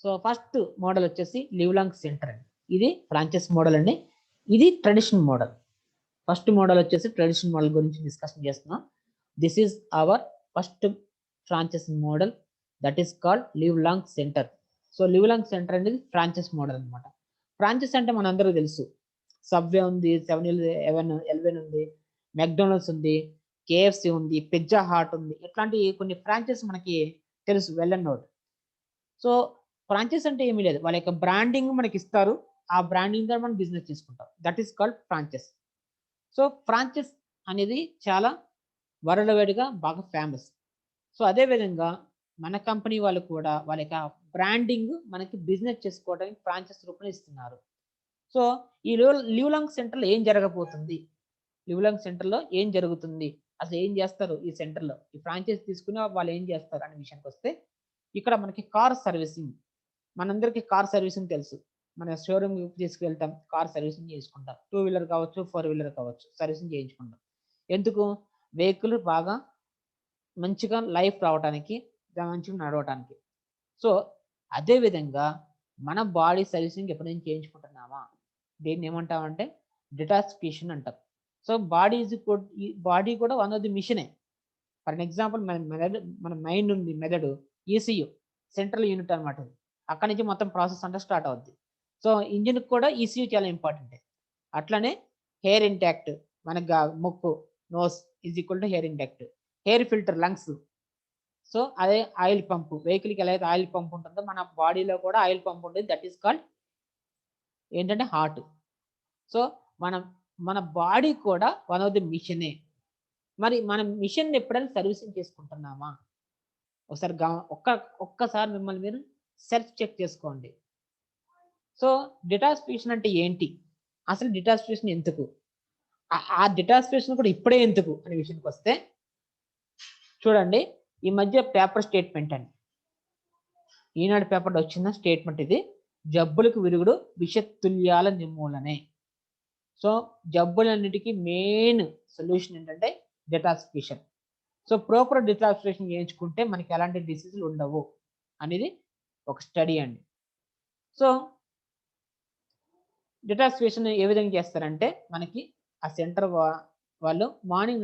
సో ఫస్ట్ మోడల్ వచ్చేసి లివ్ లాంగ్ సెంటర్ అండి. ఇది ఫ్రాంచైజ్ మోడల్ అండి. ఇది ట్రెడిషనల్ మోడల్. ఫస్ట్ మోడల్ వచ్చేసి ట్రెడిషనల్ మోడల్ గురించి డిస్కషన్ చేస్తున్నాం. This is our first franchise model, that is called live long centre. So live long centre అనేది franchise model అనమాట. ఫ్రాంచైజ్ అంటే మనందరికీ తెలుసు, సబ్వే ఉంది, 7-Eleven ఉంది, మెక్డొనాల్డ్స్ ఉంది, KFC ఉంది, పిజ్జా హాట్ ఉంది. ఇట్లాంటి కొన్ని ఫ్రాంచైజ్ మనకి తెలుసు, well and note. So franchise అంటే ఏమీ లేదు, వాళ్ళ యొక్క బ్రాండింగ్ మనకి ఇస్తారు, ఆ బ్రాండింగ్ ద్వారా మనం బిజినెస్ చేసుకుంటాం. That is called franchise. So franchise అనేది చాలా వరల్డ్ వైడ్గా బాగా ఫేమస్. సో అదేవిధంగా మన కంపెనీ వాళ్ళు కూడా వాళ్ళ యొక్క బ్రాండింగ్ మనకి బిజినెస్ చేసుకోవడానికి ఫ్రాంచైజ్ రూపంలో ఇస్తున్నారు. సో ఈ లివ్ లాంగ్ సెంటర్లో ఏం జరగబోతుంది, లివ్ లాంగ్ సెంటర్లో ఏం జరుగుతుంది, అసలు ఏం చేస్తారు ఈ సెంటర్లో, ఈ ఫ్రాంచైజ్ తీసుకుని వాళ్ళు ఏం చేస్తారు అనే విషయానికి వస్తే, ఇక్కడ మనకి కార్ సర్వీసింగ్, మనందరికీ కార్ సర్వీసింగ్ తెలుసు. మన షోరూమ్ తీసుకువెళ్తాం, కార్ సర్వీసింగ్ చేసుకుంటాం. 2-వీలర్ కావచ్చు, 4-వీలర్ కావచ్చు, సర్వీసింగ్ చేయించుకుంటాం. ఎందుకు? వెహికల్ బాగా మంచిగా లైఫ్ రావడానికి, మంచిగా నడవడానికి. సో అదేవిధంగా మన బాడీ సర్వీసింగ్ ఎప్పుడైనా చేయించుకుంటున్నామా, దీన్ని ఏమంటామంటే డిటాక్సిఫికేషన్ అంటాం. సో బాడీ కూడా వన్ ఆఫ్ ది మిషనే. ఫర్ ఎగ్జాంపుల్ మన మైండ్ ఉంది, మెదడు, ECU సెంట్రల్ యూనిట్ అనమాట. అక్కడి నుంచి మొత్తం ప్రాసెస్ అంతా స్టార్ట్ అవుద్ది. సో ఇంజిన్కి కూడా ECU చాలా ఇంపార్టెంట్. అట్లనే హెయిర్ ఇంటాక్ట్, మన ముక్కు, nose is equal to hair intact. Hair filter, lungs. So అదే ఆయిల్ పంపు, వెహికల్కి ఎలా అయితే ఆయిల్ పంప్ ఉంటుందో మన బాడీలో కూడా ఆయిల్ పంప్ ఉంటుంది. దట్ ఈస్ కాల్డ్ ఏంటంటే హార్ట్. సో మన బాడీ కూడా వన్ ఆఫ్ ది మిషనే. మరి మన మిషన్ ఎప్పుడైనా సర్వీసింగ్ చేసుకుంటున్నామా? ఒకసారి ఒక్కసారి మిమ్మల్ని మీరు సెల్ఫ్ చెక్ చేసుకోండి. సో డిటాక్సిఫికేషన్ అంటే ఏంటి, అసలు డిటాక్సిఫికేషన్ ఎందుకు, ఆ డిటాక్సిఫికేషన్ కూడా ఇప్పుడే ఎందుకు అనే విషయానికి వస్తే, చూడండి, ఈ మధ్య పేపర్ స్టేట్మెంట్ అండి, ఈనాడు పేపర్లో వచ్చిన స్టేట్మెంట్ ఇది. జబ్బులకు విరుగుడు విషతుల్యాల నిర్మూలనే. సో జబ్బులన్నిటికీ మెయిన్ సొల్యూషన్ ఏంటంటే డిటాక్సిఫికేషన్. సో ప్రాపర్ డిటాక్సిఫికేషన్ చేయించుకుంటే మనకి ఎలాంటి డిసీజులు ఉండవు అనేది ఒక స్టడీ అండి. సో డిటాక్సిఫికేషన్ ఏ విధంగా చేస్తారంటే, మనకి ఆ సెంటర్ వాళ్ళు మార్నింగ్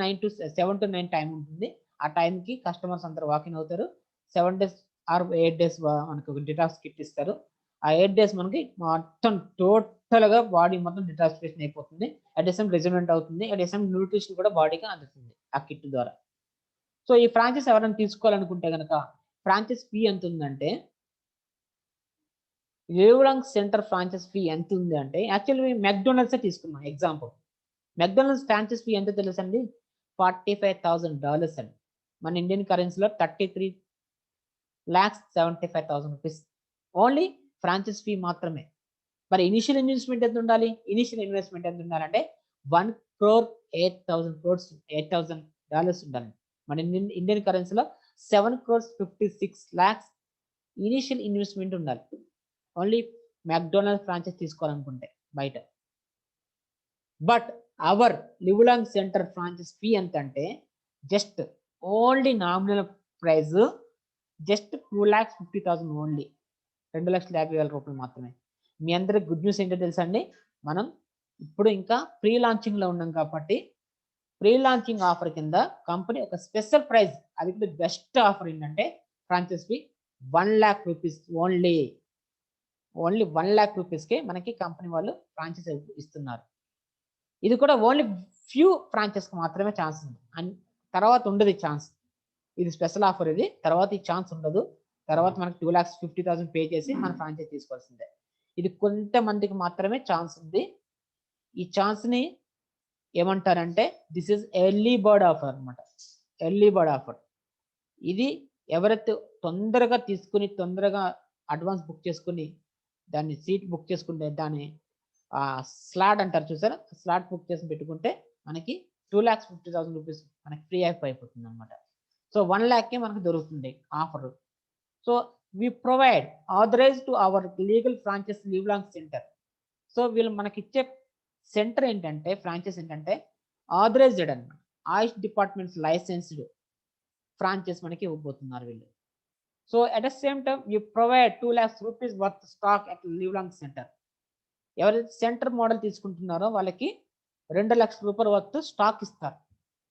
7 to 9 టైం ఉంటుంది. ఆ టైంకి కస్టమర్స్ అందరూ వాకింగ్ అవుతారు. 7 days or 8 days మనకి ఒక డిటాక్స్ కిట్ ఇస్తారు. ఆ 8 days మనకి మొత్తం టోటల్గా బాడీ మొత్తం డిటాక్సిఫికేషన్ అయిపోతుంది. అట్ ద సేమ్ రిజల్మెంట్ అవుతుంది, అట్ ద సేమ్ న్యూట్రిషన్ కూడా బాడీకి అందుతుంది ఆ కిట్ ద్వారా. సో ఈ ఫ్రాంచైజ్ ఎవరైనా తీసుకోవాలనుకుంటే కనుక ఫ్రాంచైజ్ ఫీ ఎంత ఉందంటే, live long centre franchise fee ఎంత ఉంది అంటే, యాక్చువల్లీ మెక్డొనాల్డ్స్ తీసుకున్నాం ఎగ్జాంపుల్. మెక్డొనాల్డ్స్ ఫ్రాంచైజ్ ఫీ ఎంత తెలుసు అండి? $45,000 అండి. మన ఇండియన్ కరెన్సీలో 33,75,000 రూపీస్ ఓన్లీ ఫ్రాంచైజ్ ఫీ మాత్రమే. మరి ఇనిషియల్ ఇన్వెస్ట్మెంట్ ఎంత ఉండాలి? ఇనిషియల్ ఇన్వెస్ట్మెంట్ ఎంత ఉండాలంటే $1,08,000 ఉండాలి. మన ఇండియన్ కరెన్సీలో 7,56,00,000 ఇనిషియల్ ఇన్వెస్ట్మెంట్ ఉండాలి ఓన్లీ మెక్డొనాల్డ్ ఫ్రాంచైజ్ తీసుకోవాలనుకుంటే బయట. But our live long centre franchise fee ఎంత అంటే, just only nominal price just 2,50,000 only, 2,50,000 రూపాయలు మాత్రమే. మీ అందరికి గుడ్ న్యూస్ ఏంటో తెలుసా అండి, మనం ఇప్పుడు ఇంకా ప్రీ లాంచింగ్ లో ఉన్నాం కాబట్టి ప్రీ లాంచింగ్ ఆఫర్ కింద కంపెనీ ఒక స్పెషల్ ప్రైజ్, అది కూడా బెస్ట్ ఆఫర్ ఏంటంటే ఫ్రాంచైజ్ ఫీ 1,00,000 రూపీస్ ఓన్లీ 1,00,000 రూపీస్కే మనకి కంపెనీ వాళ్ళు ఫ్రాంచైజ్ ఇస్తున్నారు. ఇది కూడా ఓన్లీ ఫ్యూ ఫ్రాంచైజ్కి మాత్రమే ఛాన్స్ ఉంది, అండ్ తర్వాత ఉండదు ఛాన్స్. ఇది స్పెషల్ ఆఫర్, ఇది తర్వాత ఈ ఛాన్స్ ఉండదు. తర్వాత మనకి 2,50,000 పే చేసి మన ఫ్రాంచైజ్ తీసుకోవాల్సిందే. ఇది కొంతమందికి మాత్రమే ఛాన్స్ ఉంది. ఈ ఛాన్స్ని ఏమంటారంటే this is early bird offer అనమాట. ఎర్లీ బర్డ్ ఆఫర్ ఇది. ఎవరైతే తొందరగా తీసుకుని తొందరగా అడ్వాన్స్ బుక్ చేసుకుని దాన్ని సీట్ బుక్ చేసుకుంటే, దాన్ని స్లాట్ అంటారు చూసారా, స్లాట్ బుక్ చేసి పెట్టుకుంటే మనకి 2,50,000 రూపీస్ మనకి ఫ్రీ అయిపోతుంది అనమాట. సో 1,00,000కే మనకు దొరుకుతుంది offer. So we provide authorized to our legal franchise live long center. So వీళ్ళు మనకి ఇచ్చే సెంటర్ ఏంటంటే ఫ్రాంచైజ్ ఏంటంటే ఆథరైజ్డ్ అన్నమాట. ఆయుష్ డిపార్ట్మెంట్స్ లైసెన్స్డ్ ఫ్రాంచైజ్ మనకి ఇవ్వబోతున్నారు వీళ్ళు. So at the same time you provide 2 lakhs rupees worth stock at live long centre. ఎవరైతే సెంటర్ మోడల్ తీసుకుంటున్నారో వాళ్ళకి 2 లక్షల రూపాయల వర్త్ స్టాక్ ఇస్తారు.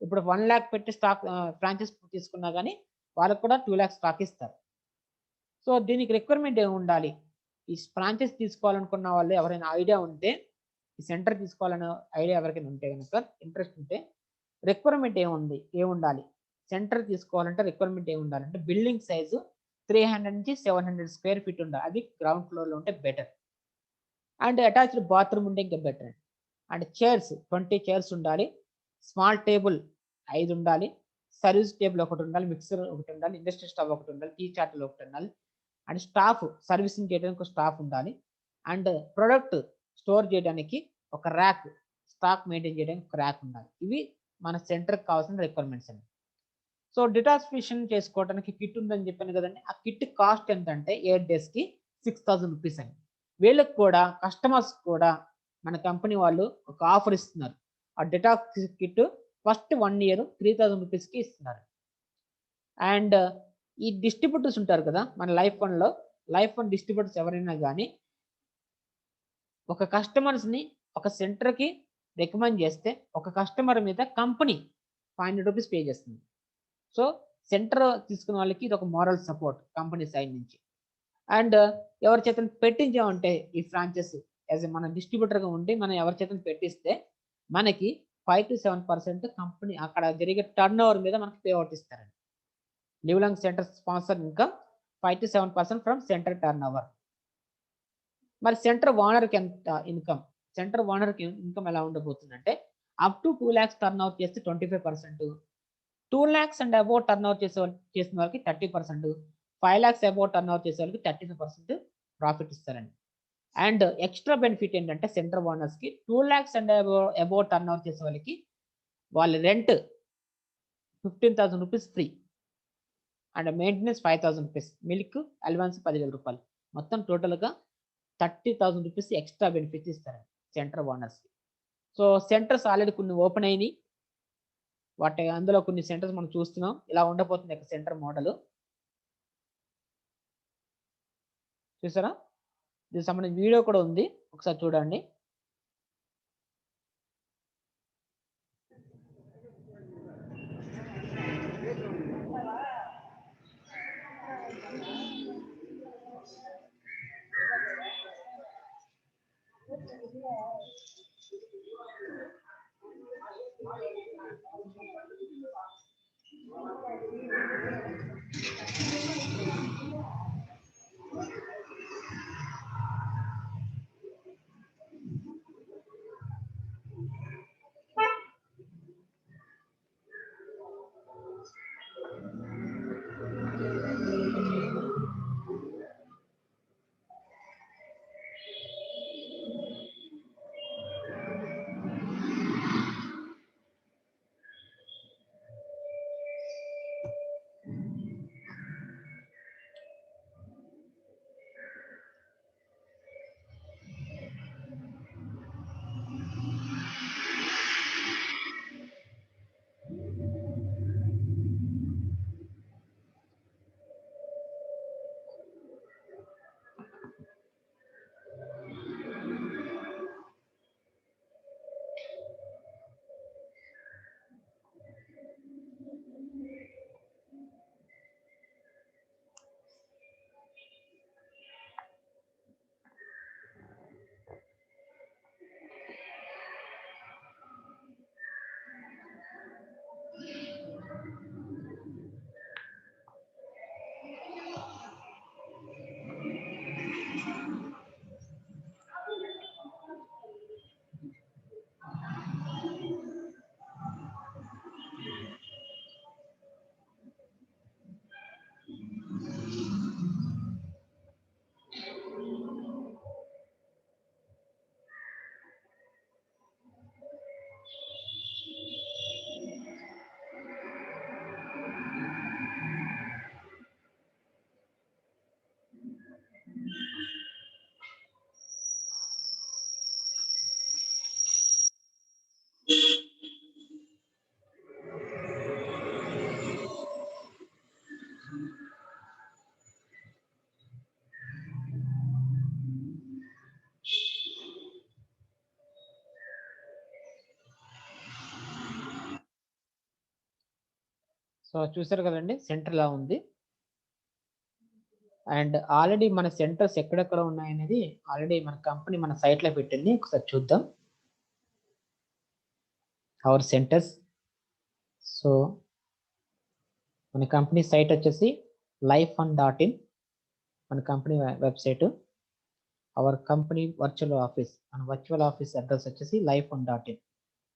ఇప్పుడు 1 lakh పెట్టి స్టాక్ ఫ్రాంచైజ్ తీసుకున్నా కానీ వాళ్ళకి కూడా 2 lakhs స్టాక్ ఇస్తారు. సో దీనికి రిక్వైర్మెంట్ ఏమి ఉండాలి? ఈ ఫ్రాంచైజ్ తీసుకోవాలనుకున్న వాళ్ళు ఎవరైనా ఐడియా ఉంటే, ఈ సెంటర్ తీసుకోవాలనే ఐడియా ఎవరికైనా ఉంటే కనుక ఇంట్రెస్ట్ ఉంటే రిక్వైర్మెంట్ ఏముండాలి? సెంటర్ తీసుకోవాలంటే రిక్వైర్మెంట్ ఏముండాలంటే బిల్డింగ్ సైజు 300 నుంచి 700 స్క్వేర్ ఫీట్ ఉండాలి. అది గ్రౌండ్ ఫ్లోర్లో ఉంటే బెటర్. అండ్ అటాచ్డ్ బాత్రూమ్ ఉంటే ఇంకా బెటర్. అండ్ చైర్స్ 20 చైర్స్ ఉండాలి. స్మాల్ టేబుల్ 5 ఉండాలి. సర్వీస్ టేబుల్ ఒకటి ఉండాలి. మిక్సర్ ఒకటి ఉండాలి. ఇండస్ట్రీ స్టవ్ ఒకటి ఉండాలి. టీ చార్టల్ ఒకటి ఉండాలి. అండ్ స్టాఫ్ సర్వీసింగ్ చేయడానికి ఒక స్టాఫ్ ఉండాలి. అండ్ ప్రొడక్ట్ స్టోర్ చేయడానికి ఒక ర్యాక్, స్టాక్ మెయింటైన్ చేయడానికి ఒక ర్యాక్ ఉండాలి. ఇవి మన సెంటర్కి కావాల్సిన రిక్వైర్మెంట్స్ అండి. సో డిటాక్సిఫికేషన్ చేసుకోవడానికి కిట్ ఉందని చెప్పాను కదండి. ఆ కిట్ కాస్ట్ ఎంత అంటే 8 daysకి 6000 రూపీస్ అండి. వీళ్ళకి కూడా కస్టమర్స్ కూడా మన కంపెనీ వాళ్ళు ఒక ఆఫర్ ఇస్తున్నారు. ఆ డిటాక్స్ కిట్ ఫస్ట్ 1 year 3000 రూపీస్కి ఇస్తున్నారు. అండ్ ఈ డిస్ట్రిబ్యూటర్స్ ఉంటారు కదా మన లైఫ్ ఫండ్ డిస్ట్రిబ్యూటర్స్ ఎవరైనా కానీ ఒక కస్టమర్స్ని ఒక సెంటర్కి రికమెండ్ చేస్తే ఒక కస్టమర్ మీద కంపెనీ 500 రూపీస్ పే చేస్తుంది. సో సెంటర్ తీసుకున్న వాళ్ళకి ఇది ఒక మోరల్ సపోర్ట్ కంపెనీ సైడ్ నుంచి. అండ్ ఎవరి చేత పెట్టించామంటే ఈ ఫ్రాంచైజ్ యాజ్ మన డిస్ట్రిబ్యూటర్గా ఉండి మనం ఎవరి చేత పెట్టిస్తే మనకి 5 to 7% కంపెనీ అక్కడ జరిగే టర్న్ ఓవర్ మీద మనకి పే అవుట్ ఇస్తారండి. Live long centre sponsor income 5 to 7% from centre turn over. మరి సెంటర్ ఓనర్కి ఎంత ఇన్కమ్? సెంటర్ ఓనర్కి ఇన్కమ్ ఎలా ఉండబోతుందంటే up to 2 lakhs turn over చేస్తే 25%, 2 lakhs and above turn over చేసిన వాళ్ళకి 30%, 5 lakhs అబౌవ్ టర్న్ ఓవర్ చేసే వాళ్ళకి 35% ప్రాఫిట్ ఇస్తారండి. అండ్ ఎక్స్ట్రా బెనిఫిట్ ఏంటంటే సెంటర్ ఓనర్స్కి 2 lakhs and above turn over చేసే వాళ్ళకి వాళ్ళ rent 15,000 rupees free. And maintenance 5,000 rupees, milk allowance 10,000 రూపాయలు, మొత్తం టోటల్గా 30,000 రూపీస్ ఎక్స్ట్రా బెనిఫిట్స్ ఇస్తారండి సెంటర్ ఓనర్స్కి. సో సెంటర్స్ ఆల్రెడీ కొన్ని ఓపెన్ అయినాయి. అందులో కొన్ని సెంటర్స్ మనం చూస్తున్నాం. ఇలా ఉండబోతుంది ఒక సెంటర్ మోడల్. చూసారా? దీనికి సంబంధించిన వీడియో కూడా ఉంది, ఒకసారి చూడండి. సో చూసారు కదండి సెంటర్ ఇలా ఉంది. అండ్ ఆల్రెడీ మన సెంటర్స్ ఎక్కడెక్కడ ఉన్నాయనేది ఆల్రెడీ మన కంపెనీ మన సైట్లో పెట్టింది. ఒకసారి చూద్దాం అవర్ సెంటర్స్. సో మన కంపెనీ సైట్ వచ్చేసి lifefund.in, మన company website. Our company virtual office, మన వర్చువల్ ఆఫీస్ అడ్రస్ వచ్చేసి lifefund.in.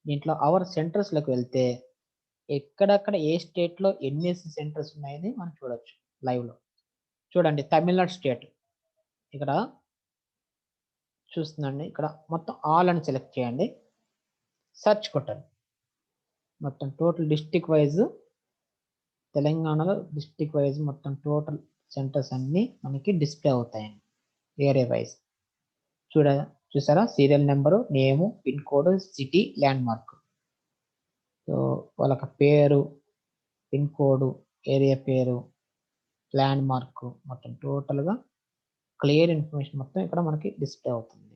దీంట్లో అవర్ సెంటర్స్లోకి వెళ్తే ఎక్కడెక్కడ ఏ స్టేట్లో ఎన్ఎస్సి సెంటర్స్ ఉన్నాయని మనం చూడొచ్చు లైవ్లో. చూడండి తమిళనాడు స్టేట్ ఇక్కడ చూస్తుందండి. ఇక్కడ మొత్తం ఆల్ అని సెలెక్ట్ చేయండి, సెర్చ్ కొట్టండి. మొత్తం టోటల్ డిస్ట్రిక్ట్ వైజ్ తెలంగాణలో డిస్ట్రిక్ట్ వైజ్ మొత్తం టోటల్ సెంటర్స్ అన్నీ మనకి డిస్ప్లే అవుతాయండి ఏరియా వైజ్. చూసారా serial number, name, pin code, city, landmark. So వాళ్ళకి పేరు, పిన్ కోడ్, ఏరియా పేరు, ల్యాండ్ మార్క్ మొత్తం టోటల్గా క్లియర్ ఇన్ఫర్మేషన్ మొత్తం ఇక్కడ మనకి డిస్ప్లే అవుతుంది.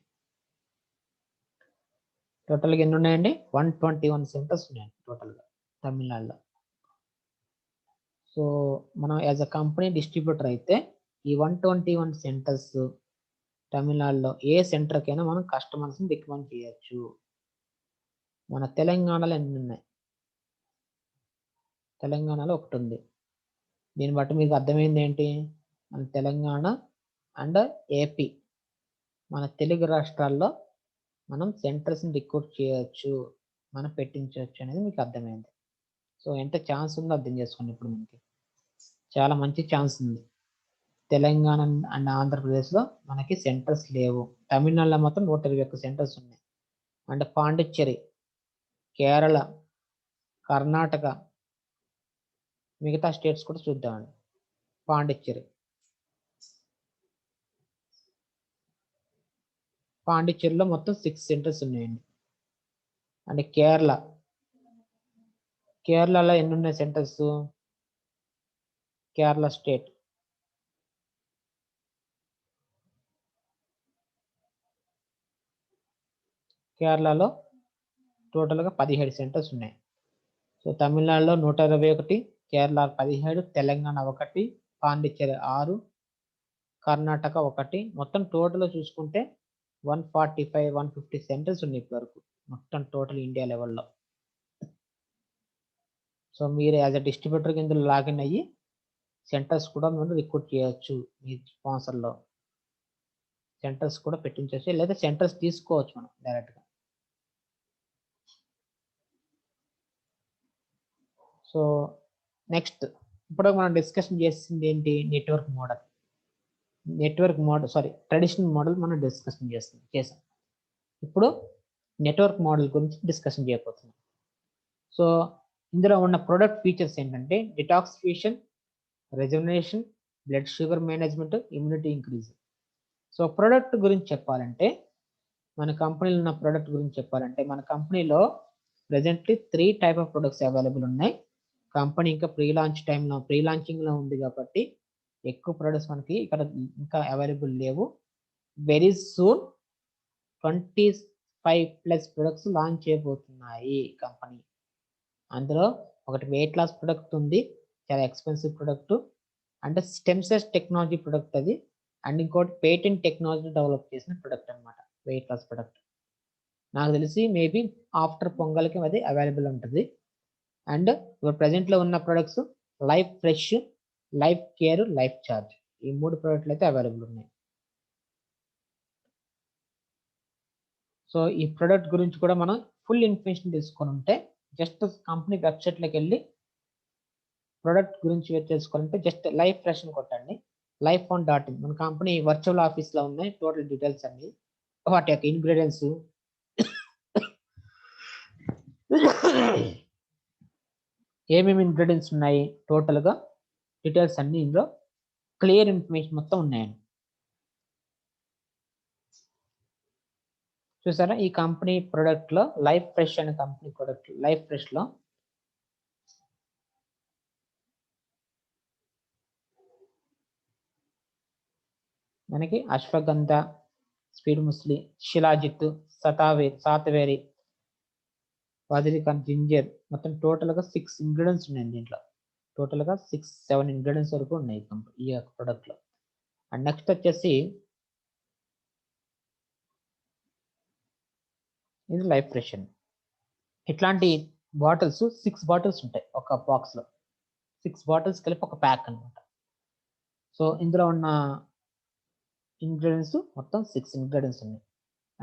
టోటల్గా ఎన్ని ఉన్నాయండి? 121 సెంటర్స్ ఉన్నాయండి టోటల్గా తమిళనాడులో. సో మనం యాజ్ అ కంపెనీ డిస్ట్రిబ్యూటర్ అయితే ఈ 121 సెంటర్స్ తమిళనాడులో ఏ సెంటర్కైనా మనం కస్టమర్స్ని రికమెండ్ చేయొచ్చు. మన తెలంగాణలో ఎన్ని ఉన్నాయి? తెలంగాణలో ఒకటి ఉంది. దీన్ని బట్టి మీకు అర్థమైంది ఏంటి? మన తెలంగాణ అండ్ ఏపీ, మన తెలుగు రాష్ట్రాల్లో మనం సెంటర్స్ని రిక్రూట్ చేయొచ్చు, మనం పెట్టించవచ్చు అనేది మీకు అర్థమైంది. సో ఎంత ఛాన్స్ ఉందో అర్థం చేసుకోండి. ఇప్పుడు మనకి చాలా మంచి ఛాన్స్ ఉంది. తెలంగాణ అండ్ ఆంధ్రప్రదేశ్లో మనకి సెంటర్స్ లేవు. తమిళనాడులో మాత్రం 121 సెంటర్స్ ఉన్నాయి. అండ్ పాండిచ్చేరి, కేరళ, కర్ణాటక, మిగతా స్టేట్స్ కూడా చూద్దామండి. పాండిచ్చేరిలో మొత్తం 6 సెంటర్స్ ఉన్నాయండి. అండ్ కేరళలో ఎన్ని ఉన్నాయి సెంటర్స్? కేరళ స్టేట్ కేరళలో టోటల్గా 17 సెంటర్స్ ఉన్నాయి. సో తమిళనాడులో 121, కేరళ 17, తెలంగాణ 1, పాండిచ్చేరి 6, కర్ణాటక 1, మొత్తం టోటల్ చూసుకుంటే 145, 150 సెంటర్స్ ఉన్నాయి ఇప్పటివరకు మొత్తం టోటల్ ఇండియా లెవెల్లో. సో మీరు యాజ్ అ డిస్ట్రిబ్యూటర్ కింద లాగిన్ అయ్యి సెంటర్స్ కూడా మీరు రిక్రూట్ చేయొచ్చు. మీ స్పాన్సర్లో సెంటర్స్ కూడా పెట్టించవచ్చు, లేదా సెంటర్స్ తీసుకోవచ్చు మనం డైరెక్ట్గా. సో నెక్స్ట్ ఇప్పుడు మనం డిస్కషన్ చేసింది ఏంటి? నెట్వర్క్ మోడల్ ట్రెడిషనల్ మోడల్ మనం డిస్కషన్ చేసాం. ఇప్పుడు నెట్వర్క్ మోడల్ గురించి డిస్కషన్ చేయబోతున్నాం. సో ఇందులో ఉన్న ప్రొడక్ట్ ఫీచర్స్ ఏంటంటే detoxification, regeneration, blood sugar management, immunity increase. So product గురించి చెప్పాలంటే మన కంపెనీలో ఉన్న ప్రొడక్ట్ గురించి చెప్పాలంటే మన కంపెనీలో presently 3 type of products available ఉన్నాయి. కంపెనీ ఇంకా ప్రీ లాంచింగ్లో ఉంది కాబట్టి ఎక్కువ ప్రొడక్ట్స్ మనకి ఇక్కడ ఇంకా అవైలబుల్ లేవు. వెరీ సూన్ 25+ ప్రొడక్ట్స్ లాంచ్ చేయబోతున్నాయి కంపెనీ. అందులో ఒకటి వెయిట్ లాస్ ప్రొడక్ట్ ఉంది, చాలా ఎక్స్పెన్సివ్ ప్రొడక్ట్. అంటే స్టెమ్ సెల్స్ టెక్నాలజీ ప్రొడక్ట్ అది. అండ్ ఇంకోటి పేటెంట్ టెక్నాలజీ డెవలప్ చేసిన ప్రొడక్ట్ అనమాట, వెయిట్ లాస్ ప్రొడక్ట్. నాకు తెలిసి మేబీ ఆఫ్టర్ పొంగల్కి అది అవైలబుల్ ఉంటుంది. అండ్ ఇప్పుడు ప్రజెంట్లో ఉన్న products life fresh, life care, life charge, ఈ 3 ప్రొడక్ట్లు అయితే అవైలబుల్ ఉన్నాయి. సో ఈ ప్రొడక్ట్ గురించి కూడా మనం ఫుల్ ఇన్ఫర్మేషన్ తెలుసుకొని ఉంటే జస్ట్ కంపెనీ వెబ్సైట్లోకి వెళ్ళి ప్రొడక్ట్ గురించి తెలుసుకోవాలంటే జస్ట్ లైఫ్ ఫ్రెష్ అని కొట్టండి. lifefund.in మన కంపెనీ వర్చువల్ ఆఫీస్లో ఉన్నాయి టోటల్ డీటెయిల్స్ అన్ని, వాటి యొక్క ఇంగ్రీడియంట్స్, ఏమేమి ఇంగ్రీడియంట్స్ ఉన్నాయి, టోటల్గా డీటెయిల్స్ అన్ని ఇందులో క్లియర్ ఇన్ఫర్మేషన్ మొత్తం ఉన్నాయండి. చూసారా ఈ కంపెనీ ప్రొడక్ట్లో లైఫ్ ఫ్రెష్ అనే కంపెనీ ప్రొడక్ట్ లైఫ్ ఫ్రెష్లో మనకి అశ్వగంధ, స్పీడ్ ముస్లి, శిలాజిత్, సాతవేరి, వదిలికన్, జింజర్, మొత్తం టోటల్గా 6 ఇంగ్రీడియంట్స్ ఉన్నాయి దీంట్లో. టోటల్గా 6-7 ఇంగ్రీడియంట్స్ వరకు ఉన్నాయి ఈ యొక్క ప్రోడక్ట్లో. అండ్ నెక్స్ట్ వచ్చేసి ఇది లైఫ్ ఫ్రెష్ అండి. ఇట్లాంటి బాటిల్స్ 6 బాటిల్స్ ఉంటాయి ఒక బాక్స్లో. 6 బాటిల్స్ కలిపి ఒక ప్యాక్ అనమాట. సో ఇందులో ఉన్న ఇంగ్రీడియంట్స్ మొత్తం 6 ఇంగ్రీడియంట్స్ ఉన్నాయి.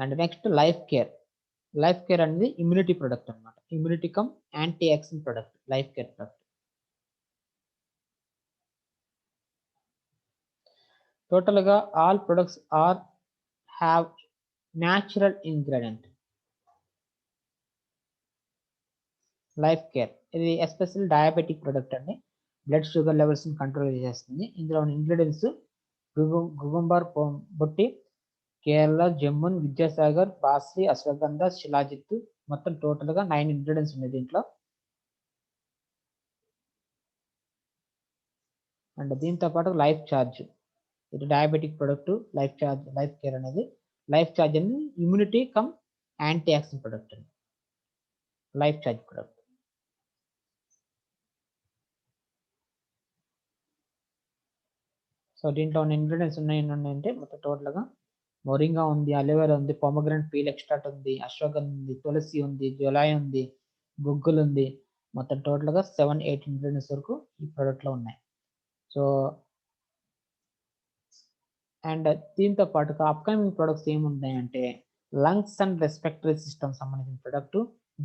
And next life care. Life care అనేది ఇమ్యూనిటీ ప్రొడక్ట్ అనమాట. Immunity cum antioxidant product life care product. టోటల్గా all products have natural ingredient. Life care ఇది ఎస్పెషల్ డయాబెటిక్ ప్రొడక్ట్ అండి. బ్లడ్ షుగర్ లెవెల్స్ని కంట్రోల్ చేస్తుంది. ఇందులో ఉన్న ఇంగ్రీడియంట్స్ గుగుంబర్ బొట్టి, కేరళ, జమ్మున్, విద్యాసాగర్, బాస్రి, అశ్వగంధ, శిలాజిత్, మొత్తం టోటల్గా 9 ఇంగ్రీడియంట్స్ ఉన్నాయి దీంట్లో. అండ్ దీంతో పాటు లైఫ్ ఛార్జ్, ఇది డయాబెటిక్ ప్రొడక్ట్. లైఫ్ కేర్ అనేది లైఫ్ ఛార్జ్ అనేది immunity cum antioxidant product అండి. Life charge product. సో దీంట్లో ఉన్న ఇంగ్రీడియంట్స్ ఉన్నాయంటే మొత్తం టోటల్గా మొరింగా ఉంది, అలోవెరా ఉంది, పొమగ్రెనేట్ పీల్ ఎక్స్ట్రాక్ట్ ఉంది, అశ్వగంధ ఉంది, తులసి ఉంది, జులాయి ఉంది, గుగ్గులు ఉంది. మొత్తం టోటల్గా 7-8 ఇంగ్రీడియంట్స్ వరకు ఈ ప్రోడక్ట్లో ఉన్నాయి. సో అండ్ దీంతో పాటుగా అప్కమింగ్ ప్రొడక్ట్స్ ఏమున్నాయంటే లంగ్స్ అండ్ రెస్పిరేటరీ సిస్టమ్ సంబంధించిన ప్రొడక్ట్,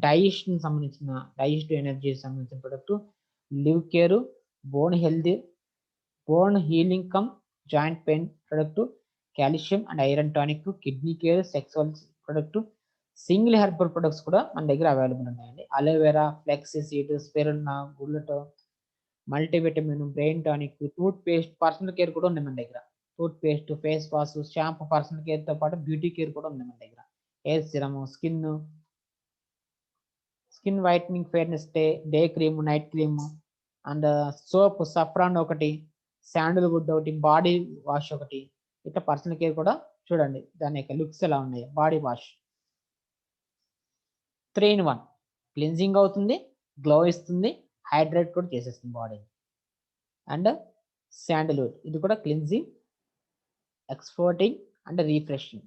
డైజెషన్ సంబంధించిన డైజెస్టివ్ ఎనర్జీ సంబంధించిన product, liv care, bone healing cum joint pain product, calcium and iron tonic, kidney care, sexual product, single herbal products కూడా మన దగ్గర available ఉన్నాయండి. Aloe vera, flexi seed, spirulina, గుల్లటో, multivitamin, brain tonic, toothpaste, personal care కూడా ఉంది మన దగ్గర. Toothpaste, face wash, shampoo, personal కేర్తో పాటు బ్యూటీ కేర్ కూడా ఉంది మన దగ్గర. Hair serum, skin whitening fairness day cream, night cream, and soap, saffron ఒకటి, శాండల్వుడ్ ఒకటి, బాడీ వాష్ ఒకటి. ఇట్లా పర్సనల్ కేర్ కూడా చూడండి దాని యొక్క లుక్స్ ఎలా ఉన్నాయి. బాడీ వాష్ 3-in-1 క్లిన్జింగ్ అవుతుంది, గ్లో ఇస్తుంది, హైడ్రేట్ కూడా చేసేస్తుంది బాడీని. అండ్ శాండల్వుడ్ ఇది కూడా క్లిన్జింగ్, ఎక్స్ఫోర్టింగ్ అండ్ రీఫ్రెషింగ్.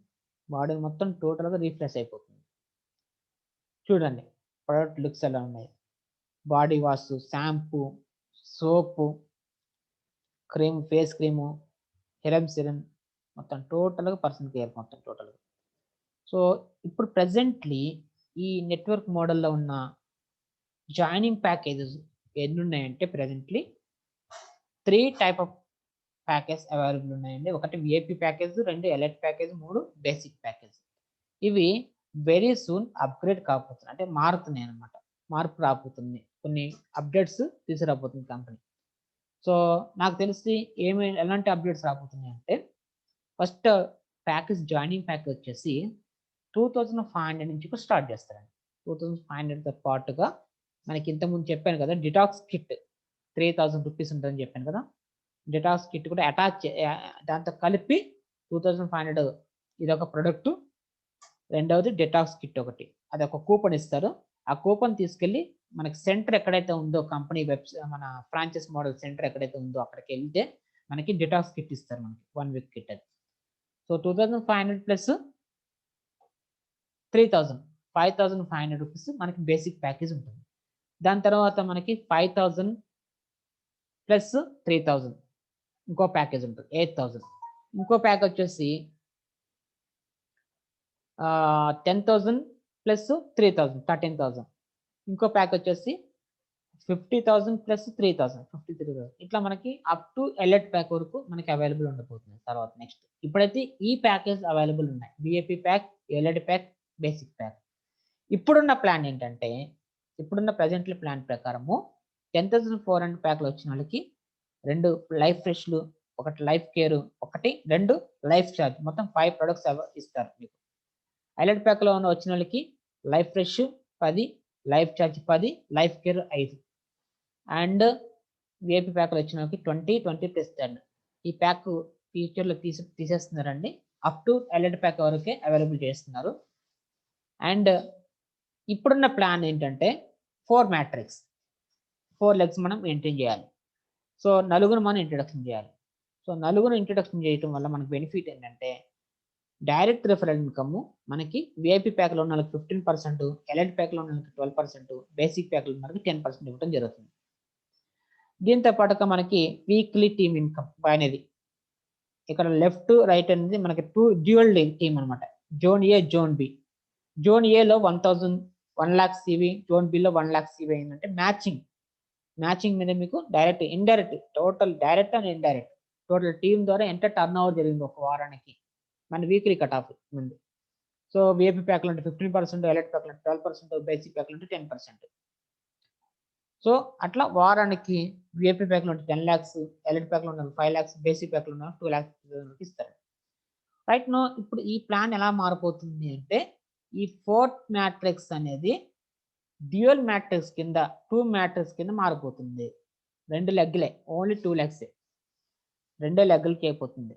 బాడీ మొత్తం టోటల్గా రీఫ్రెష్ అయిపోతుంది. చూడండి ప్రొడక్ట్ లుక్స్ ఎలా ఉన్నాయి. బాడీ వాష్, షాంపూ, సోపు, క్రీమ్, ఫేస్ క్రీము, సిరమ్ మొత్తం టోటల్గా పర్సనల్ కేర్ మొత్తం టోటల్గా. సో ఇప్పుడు ప్రెసెంట్లీ ఈ నెట్వర్క్ మోడల్లో ఉన్న జాయినింగ్ ప్యాకేజెస్ ఎన్ని ఉన్నాయంటే presently 3 type of package available ఉన్నాయండి. ఒకటి VIP package, 2 elite package, 3 basic package. ఇవి వెరీ సూన్ అప్గ్రేడ్ కాకపోతున్నాయి, అంటే మారుతున్నాయి అనమాట. మార్పు రాబోతుంది, కొన్ని అప్డేట్స్ తీసుకురాబోతుంది కంపెనీ. సో నాకు తెలిసి ఎలాంటి అప్డేట్స్ రాబోతున్నాయి అంటే ఫస్ట్ ప్యాకేజ్ జాయినింగ్ ప్యాకేజ్ వచ్చేసి 2500 నుంచి స్టార్ట్ చేస్తారండి. 2500తో పాటుగా మనకి ఇంతకుముందు చెప్పాను కదా డిటాక్స్ కిట్ 3000 రూపీస్ ఉంటుందని చెప్పాను కదా. డిటాక్స్ కిట్ కూడా అటాచ్ దాంతో కలిపి 2500 ఇది ఒక ప్రొడక్ట్. రెండవది డిటాక్స్ కిట్ ఒకటి, అది ఒక కూపన్ ఇస్తారు. ఆ కూపన్ తీసుకెళ్ళి మనకి సెంటర్ ఎక్కడైతే ఉందో కంపెనీ మన ఫ్రాంచైజ్ మోడల్ సెంటర్ ఎక్కడైతే ఉందో అక్కడికి వెళ్తే మనకి డిటాక్స్ కిట్ ఇస్తారు, మనకి 1 వీక్ కిట్ అది. సో 2500 ప్లస్ 3000 5500 రూపీస్ మనకి బేసిక్ ప్యాకేజ్ ఉంటుంది. దాని తర్వాత మనకి 5000 ప్లస్ 3000 ఇంకో ప్యాకేజ్ ఉంటుంది 8000. ఇంకో ప్యాక్ వచ్చేసి 10,000 ప్లస్ 3000 13,000. ఇంకో ప్యాక్ వచ్చేసి 50,000 ప్లస్ 3,000 53,000. ఇట్లా మనకి అప్ టు ఎలైట్ ప్యాక్ వరకు మనకి అవైలబుల్ ఉండబోతుంది తర్వాత నెక్స్ట్. ఇప్పుడైతే ఈ ప్యాకేజ్ అవైలబుల్ ఉన్నాయి, VIP pack, elite pack, basic pack. ఇప్పుడున్న ప్లాన్ ఏంటంటే ఇప్పుడున్న ప్రెజెంట్లీ ప్లాన్ ప్రకారము 10,400 ప్యాక్లు వచ్చిన వాళ్ళకి 2 లైఫ్ ఫ్రెష్లు, 1 లైఫ్ కేర్, 2 లైఫ్ ఛార్జ్, మొత్తం 5 ప్రొడక్ట్స్ ఇస్తారు మీకు. హైలైట్ ప్యాక్లో ఉన్న వచ్చిన వాళ్ళకి life fresh 10, life charge 10, life care 5. And VIP ప్యాక్లో వచ్చిన వాళ్ళకి 20 ప్లస్ 10. ఈ ప్యాక్ ఫ్యూచర్లో తీసేస్తున్నారండి, అప్ టు హైలైట్ ప్యాక్ వరకే అవైలబుల్ చేస్తున్నారు. అండ్ ఇప్పుడున్న ప్లాన్ ఏంటంటే 4 మ్యాట్రిక్స్. 4 లెగ్స్ మనం మెయింటైన్ చేయాలి. సో నలుగురు మనం ఇంట్రడక్షన్ చేయాలి. సో నలుగురు ఇంట్రడక్షన్ చేయడం వల్ల మనకు బెనిఫిట్ ఏంటంటే డైరెక్ట్ రిఫరల్ ఇన్కమ్ మనకి విఐపి ప్యాక్లో ఉన్న వాళ్ళకి 15%, ఎలైట్ ప్యాక్లో ఉన్న వాళ్ళకి 12%, బేసిక్ ప్యాక్లో ఉన్న వాళ్ళకి 10% ఇవ్వడం జరుగుతుంది. దీంతో పాటుగా మనకి వీక్లీ టీమ్ ఇన్కమ్ అనేది ఇక్కడ లెఫ్ట్ రైట్ అనేది మనకి 2 డ్యూయల్ టీమ్ అనమాట. జోన్ ఏ, జోన్ బి. జోన్ ఏలో 1 lakh CV, zone below 1 lakh CV అయిందంటే మ్యాచింగ్ మీద మీకు direct indirect total direct and indirect total team ద్వారా ఎంత టర్న్ ఓవర్ జరిగింది ఒక వారానికి మన వీక్లీ కట్ ఆఫ్ ఉంది. సో విఐపి ప్యాక్లు అంటే 15%, ఎలైట్ ప్యాక్లు అంటే 12%, బేసిక్ ప్యాక్లు అంటే 10%. సో అట్లా వారానికి విఐపి ప్యాక్లు అంటే 10 lakhs, ఎలైట్ ప్యాక్లు ఉన్న 5 lakhs, బేసిక్ ప్యాక్లు ఉన్న 2 lakhs ఇస్తారు. రైట్ నో ఇప్పుడు ఈ ప్లాన్ ఎలా మారిపోతుంది అంటే ఈ 4th మ్యాట్రిక్స్ అనేది డ్యూయల్ మ్యాట్రిక్స్ కింద 2 మ్యాట్రిక్స్ కింద మారిపోతుంది. 2 లెగ్లే, ఓన్లీ 2 legs, 2 లెగ్లకి అయిపోతుంది.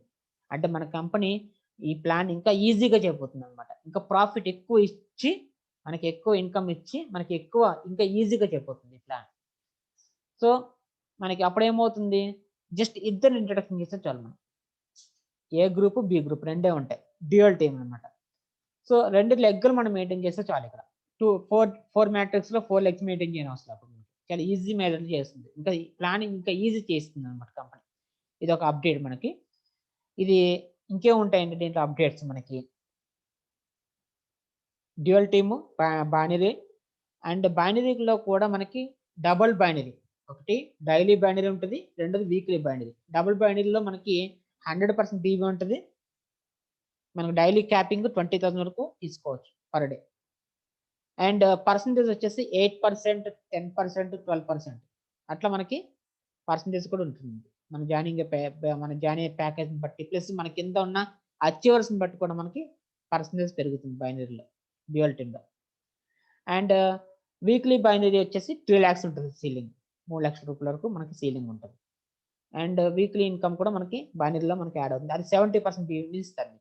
అంటే మన కంపెనీ ఈ ప్లాన్ ఇంకా ఈజీగా చేయబోతుంది అనమాట. ఇంకా ప్రాఫిట్ ఎక్కువ ఇచ్చి మనకి ఎక్కువ ఇన్కమ్ ఇచ్చి మనకి ఎక్కువ ఇంకా ఈజీగా చేయబోతుంది ఈ ప్లాన్. సో మనకి అప్పుడు ఏమవుతుంది, జస్ట్ ఇద్దరు ఇంట్రడక్షన్ చేస్తే చాలు. మనం ఏ గ్రూప్ బి గ్రూప్ రెండే ఉంటాయి, డ్యూయల్ టీమ్ అనమాట. సో 2 లెగ్లు మనం మెయింటైన్ చేస్తే చాలు. ఇక్కడ 4 మ్యాట్రిక్స్ లో 4 లెగ్స్ మెయింటైన్ చేయని అవసరం అప్పుడు చాలా ఈజీ మెయింటైన్ చేస్తుంది. ఇంకా ప్లానింగ్ ఇంకా ఈజీ చేస్తుంది అనమాట కంపెనీ. ఇది ఒక అప్డేట్ మనకి. ఇది ఇంకేముంటాయండి దీంట్లో అప్డేట్స్ మనకి డ్యూయల్ టీము, బైనరీ అండ్ బైనరీలో కూడా మనకి డబుల్ బైనరీ, ఒకటి డైలీ బైనరీ ఉంటుంది, రెండోది వీక్లీ బైనరీ. డబుల్ బైనరీలో మనకి 100% డీబీ ఉంటుంది. మనకు డైలీ క్యాపింగ్ 20,000 వరకు తీసుకోవచ్చు పర్ డే. అండ్ పర్సంటేజ్ వచ్చేసి 8%, 10%, 12% అట్లా మనకి పర్సంటేజ్ కూడా ఉంటుంది. మన జాయినింగ్ ప్యాకేజ్ బట్టి ప్లస్ మన కింద ఉన్న అచీవర్స్ని బట్టి కూడా మనకి పర్సంటేజ్ పెరుగుతుంది బైనరీలో, డ్యూయల్ టీమ్లో. అండ్ వీక్లీ బైనరీ వచ్చేసి 3 lakhs ఉంటుంది సీలింగ్, 3 లక్షల రూపాయల వరకు మనకి సీలింగ్ ఉంటుంది. అండ్ వీక్లీ ఇన్కమ్ కూడా మనకి బైనరీలో మనకి యాడ్ అవుతుంది. అది 70% బీవీ ఇస్తారు.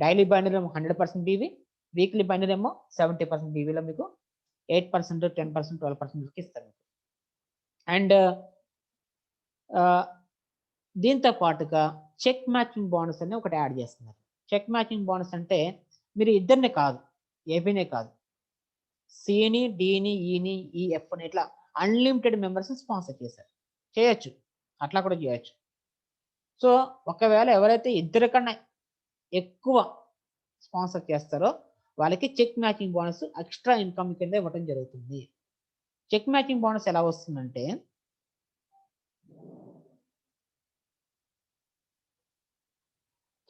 Daily binary 100% BV, weekly binary ఏమో 70% బీవీలో మీకు 8%, 10%, 12% ఇస్తారు. అండ్ దీంతో పాటుగా చెక్ మ్యాచింగ్ బోనస్ అని ఒకటి యాడ్ చేస్తున్నారు. చెక్ మ్యాచింగ్ బోనస్ అంటే మీరు ఇద్దరినే కాదు, ఏబీనే కాదు, సిని, డిని, ఈని, ఈఎఫ్ని ఇట్లా అన్లిమిటెడ్ మెంబర్స్ని స్పాన్సర్ చేయొచ్చు, అట్లా కూడా చేయొచ్చు. సో ఒకవేళ ఎవరైతే ఇద్దరి కన్నా ఎక్కువ స్పాన్సర్ చేస్తారో వాళ్ళకి check matching bonus extra income కింద ఇవ్వడం జరుగుతుంది. చెక్ మ్యాచింగ్ బోనస్ ఎలా వస్తుందంటే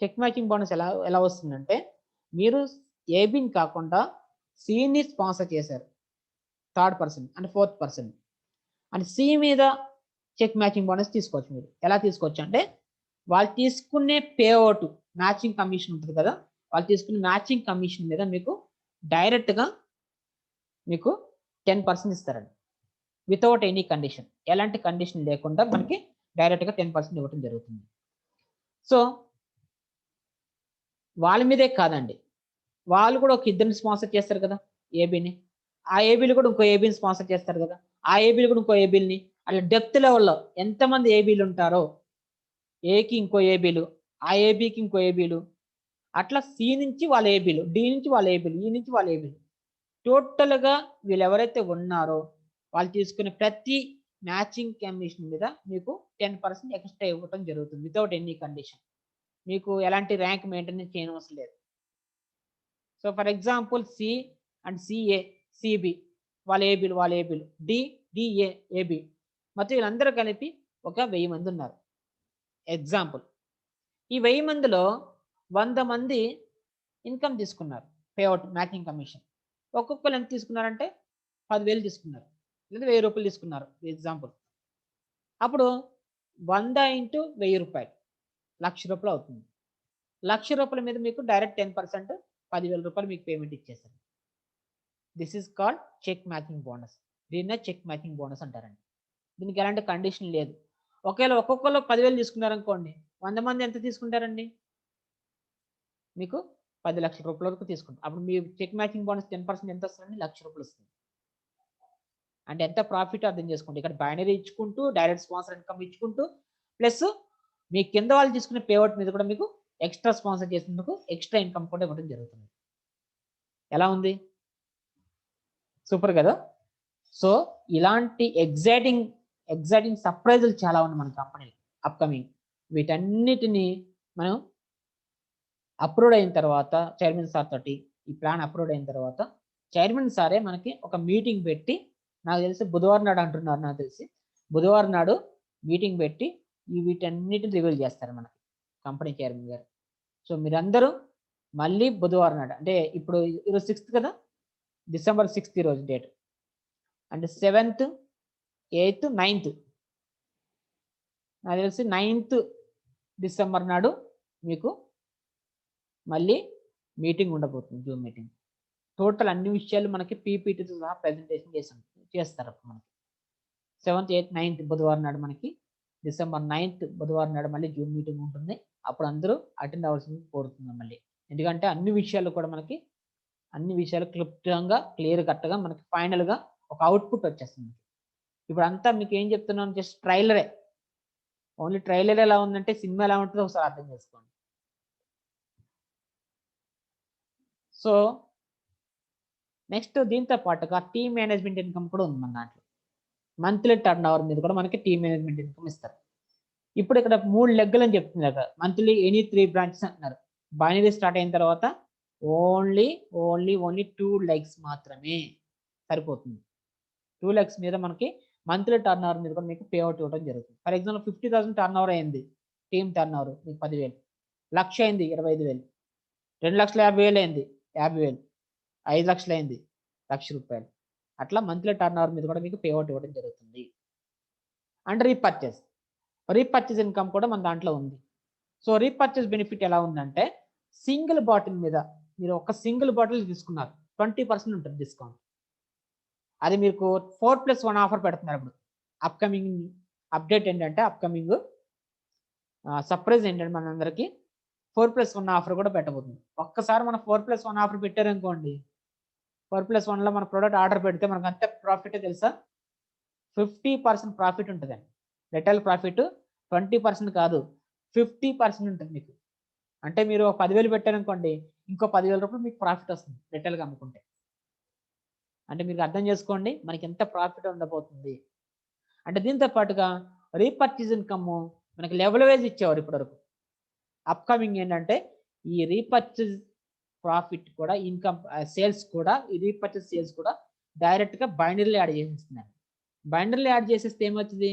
చెక్ మ్యాచింగ్ బోనస్ ఎలా వస్తుందంటే మీరు ఏబీని కాకుండా సిని స్పాన్సర్ చేశారు, 3rd person and 4th person, and C మీద చెక్ మ్యాచింగ్ బోనస్ తీసుకోవచ్చు. మీరు ఎలా తీసుకోవచ్చు అంటే వాళ్ళు తీసుకునే పే అవుట్ మ్యాచింగ్ కమిషన్ ఉంటుంది కదా, వాళ్ళు తీసుకునే మ్యాచింగ్ కమిషన్ మీద మీకు డైరెక్ట్గా మీకు 10% ఇస్తారండి, వితౌట్ ఎనీ కండిషన్. ఎలాంటి కండిషన్ లేకుండా మనకి డైరెక్ట్గా 10% ఇవ్వడం జరుగుతుంది. సో వాళ్ళ మీదే కాదండి, వాళ్ళు కూడా ఒక ఇద్దరిని స్పాన్సర్ చేస్తారు కదా ఏబీని, ఆ ఏబీలు కూడా ఇంకో ఏబీని స్పాన్సర్ చేస్తారు కదా, ఆ ఏబీలు కూడా ఇంకో ఏబీని, అట్లా డెప్త్ లెవెల్లో ఎంతమంది ఏబీలు ఉంటారో ఏకి ఇంకో ఏబీలు, ఆ ఏబీకి ఇంకో ఏబీలు, అట్లా సి నుంచి వాళ్ళ ఏబీలు, డి నుంచి వాళ్ళ ఏబీలు, ఈ నుంచి వాళ్ళ ఏబీలు, టోటల్గా వీళ్ళు ఎవరైతే ఉన్నారో వాళ్ళు తీసుకునే ప్రతి మ్యాచింగ్ కమిషన్ మీద మీకు 10% ఎక్స్ట్రా ఇవ్వడం జరుగుతుంది వితౌట్ ఎనీ కండిషన్. మీకు ఎలాంటి ర్యాంక్ మెయింటైన్ చేయనవసరం లేదు. So for example C and CA, CB వాళ్ళ ఏబీలు, డిఏ ఏబి, మొత్తం వీళ్ళందరూ కలిపి ఒక 1000 మంది ఉన్నారు ఎగ్జాంపుల్. ఈ 1000 మందిలో 100 మంది ఇన్కమ్ తీసుకున్నారు, పేఅవుట్ మ్యాచింగ్ కమిషన్. ఒక్కొక్కరు ఎంత తీసుకున్నారంటే 10,000 తీసుకున్నారు, లేదా 1000 రూపాయలు తీసుకున్నారు ఎగ్జాంపుల్. అప్పుడు 100 × 1000 రూపాయలు 1,00,000 రూపాయలు అవుతుంది. 1,00,000 రూపాయల మీద మీకు డైరెక్ట్ 10% 10,000 రూపాయలు మీకు పేమెంట్ ఇచ్చేస్తారు. This is called check matching bonus. దీన్నే చెక్ మ్యాచింగ్ బోనస్ అంటారండి. దీనికి ఎలాంటి కండిషన్ లేదు. ఒకవేళ ఒక్కొక్కరు 10,000 తీసుకున్నారనుకోండి, 100 మంది ఎంత తీసుకుంటారండి, మీకు 10 లక్షల రూపాయల వరకు తీసుకుంటారు. అప్పుడు మీ చెక్ మ్యాచింగ్ బోనస్ 10% ఎంత వస్తుందండి, 1,00,000 రూపాయలు వస్తుంది. అంటే ఎంత ప్రాఫిట్ అర్థం చేసుకోండి. ఇక్కడ బైనరీ ఇచ్చుకుంటూ డైరెక్ట్ స్పాన్సర్ ఇన్కమ్ ఇచ్చుకుంటూ ప్లస్ మీ కింద వాళ్ళు తీసుకునే పేఅవుట్ మీద కూడా మీకు ఎక్స్ట్రా స్పాన్సర్ చేసినందుకు ఎక్స్ట్రా ఇన్కమ్ కూడా ఇవ్వడం జరుగుతుంది. ఎలా ఉంది? సూపర్ కదా. సో ఇలాంటి ఎగ్జైటింగ్ సర్ప్రైజులు చాలా ఉన్నాయి మన కంపెనీలో అప్కమింగ్. వీటన్నిటిని మనం అప్రూవ్ అయిన తర్వాత చైర్మన్ సార్ తోటి ఈ ప్లాన్ అప్రూవ్ అయిన తర్వాత చైర్మన్ సారే మనకి ఒక మీటింగ్ పెట్టి, నాకు తెలిసి బుధవారం నాడు అంటున్నారు, నాకు తెలిసి బుధవారం నాడు మీటింగ్ పెట్టి వీటన్నిటిని రివీల్ చేస్తారు మనకి కంపెనీ చైర్మన్ గారు. సో మీరందరూ మళ్ళీ బుధవారం నాడు, అంటే ఇప్పుడు ఈరోజు 6th కదా, December 6th ఈరోజు డేట్, అంటే 7th 8th 9th, నాకు తెలిసి 9th December నాడు మీకు మళ్ళీ మీటింగ్ ఉండబోతుంది, జూమ్ మీటింగ్. టోటల్ అన్ని విషయాలు మనకి పీపీటీతో సహా ప్రెజెంటేషన్ చేస్తారు మనకి. 7th 8th 9th బుధవారం నాడు మనకి, December 9th బుధవారం నాడు మళ్ళీ జూమ్ మీటింగ్ ఉంటుంది. అప్పుడు అందరూ అటెండ్ అవ్వాల్సింది కోరుతున్నాం మళ్ళీ. ఎందుకంటే అన్ని విషయాలు క్లుప్తంగా క్లియర్ కట్గా మనకి ఫైనల్గా ఒక అవుట్పుట్ వచ్చేస్తుంది. ఇప్పుడు అంతా మీకు ఏం చెప్తున్నాను, జస్ట్ ట్రైలరే. ఓన్లీ ట్రైలర్ ఎలా ఉందంటే సినిమా ఎలా ఉంటుందో ఒకసారి అర్థం చేసుకోండి. సో నెక్స్ట్ దీంతో పాటుగా టీమ్ మేనేజ్మెంట్ ఇన్కమ్ కూడా ఉంది మన దాంట్లో. మంత్లీ టర్న్ ఓవర్ మీద కూడా మనకి టీమ్ మేనేజ్మెంట్ ఇన్కమ్ ఇస్తారు. ఇప్పుడు ఇక్కడ 3 లెగ్గులు అని చెప్తున్నారు కదా, మంత్లీ ఎనీ 3 బ్రాంచెస్ అంటున్నారు. బైనరీ స్టార్ట్ అయిన తర్వాత ఓన్లీ 2 లెగ్స్ మాత్రమే సరిపోతుంది. 2 లెగ్స్ మీద మనకి మంత్లీ టర్న్ ఓవర్ మీద కూడా మీకు పేఅవుట్ ఇవ్వడం జరుగుతుంది. ఫర్ ఎగ్జాంపుల్ 50,000 టర్న్ ఓవర్ అయింది, టీమ్ టర్న్ ఓవర్ మీకు 10,000, 1,00,000 అయింది 25,000, 2,50,000 అయింది 50,000, 5 లక్షలు అయింది 1,00,000 రూపాయలు. అట్లా మంత్లీ టర్న్ ఓవర్ మీద కూడా మీకు పేఅవుట్ ఇవ్వడం జరుగుతుంది. అండ్ రీపర్చేజ్ ఇన్కమ్ కూడా మన దాంట్లో ఉంది. సో రీపర్చేజ్ బెనిఫిట్ ఎలా ఉందంటే, సింగిల్ బాటిల్ మీద మీరు ఒక సింగిల్ బాటిల్ తీసుకున్నారు 20% ఉంటుంది డిస్కౌంట్. అది మీకు 4+1 ఆఫర్ పెడుతున్నారు. ఇప్పుడు అప్కమింగ్ అప్డేట్ ఏంటంటే, అప్కమింగ్ సర్ప్రైజ్ ఏంటంటే మనందరికీ 4+1 ఆఫర్ కూడా పెట్టబోతుంది. ఒక్కసారి మనం 4+1 ఆఫర్ పెట్టారనుకోండి, 4+1లో మన ప్రోడక్ట్ ఆర్డర్ పెడితే మనకు అంతే ప్రాఫిట్ తెలుసా, 50% ప్రాఫిట్ ఉంటుందండి. రిటైల్ ప్రాఫిట్ 20% కాదు, 50% ఉంటుంది మీకు. అంటే మీరు 10,000 పెట్టారనుకోండి, ఇంకో 10,000 రూపాయలు మీకు ప్రాఫిట్ వస్తుంది రిటైల్గా అమ్ముకుంటే. అంటే మీరు అర్థం చేసుకోండి మనకి ఎంత ప్రాఫిట్ ఉండబోతుంది. అంటే దీంతో పాటుగా రీపర్చేజ్ ఇన్కమ్ మనకి లెవెల్ వైజ్ ఇచ్చేవారు ఇప్పటివరకు. అప్కమింగ్ ఏంటంటే ఈ రీపర్చేజ్ ప్రాఫిట్ కూడా, ఇన్కమ్ సేల్స్ కూడా, ఈ రీపర్చేజ్ సేల్స్ కూడా డైరెక్ట్గా బైనరీలో యాడ్ చేసేస్తున్నాను. బైనరీలో యాడ్ చేసేస్తే ఏమవుతుంది,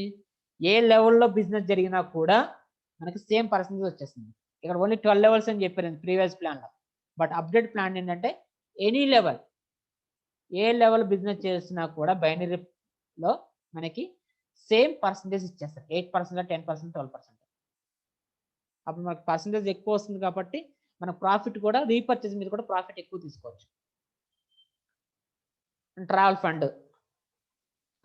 ఏ లెవెల్లో బిజినెస్ జరిగినా కూడా మనకి సేమ్ పర్సెంటేజ్ వచ్చేస్తుంది. ఇక్కడ ఓన్లీ 12 లెవెల్స్ అని చెప్పారు ప్రీవియస్ ప్లాన్లో. బట్ అప్డేట్ ప్లాన్ ఏంటంటే ఎనీ లెవెల్, ఏ లెవెల్ బిజినెస్ చేసినా కూడా బైనరీలో మనకి సేమ్ పర్సెంటేజ్ ఇచ్చేస్తారు. 8%, 10%, 12%. అప్పుడు మనకు పర్సెంటేజ్ ఎక్కువ వస్తుంది కాబట్టి మన ప్రాఫిట్ కూడా రీపర్చేజ్ మీద కూడా ప్రాఫిట్ ఎక్కువ తీసుకోవచ్చు. Travel fund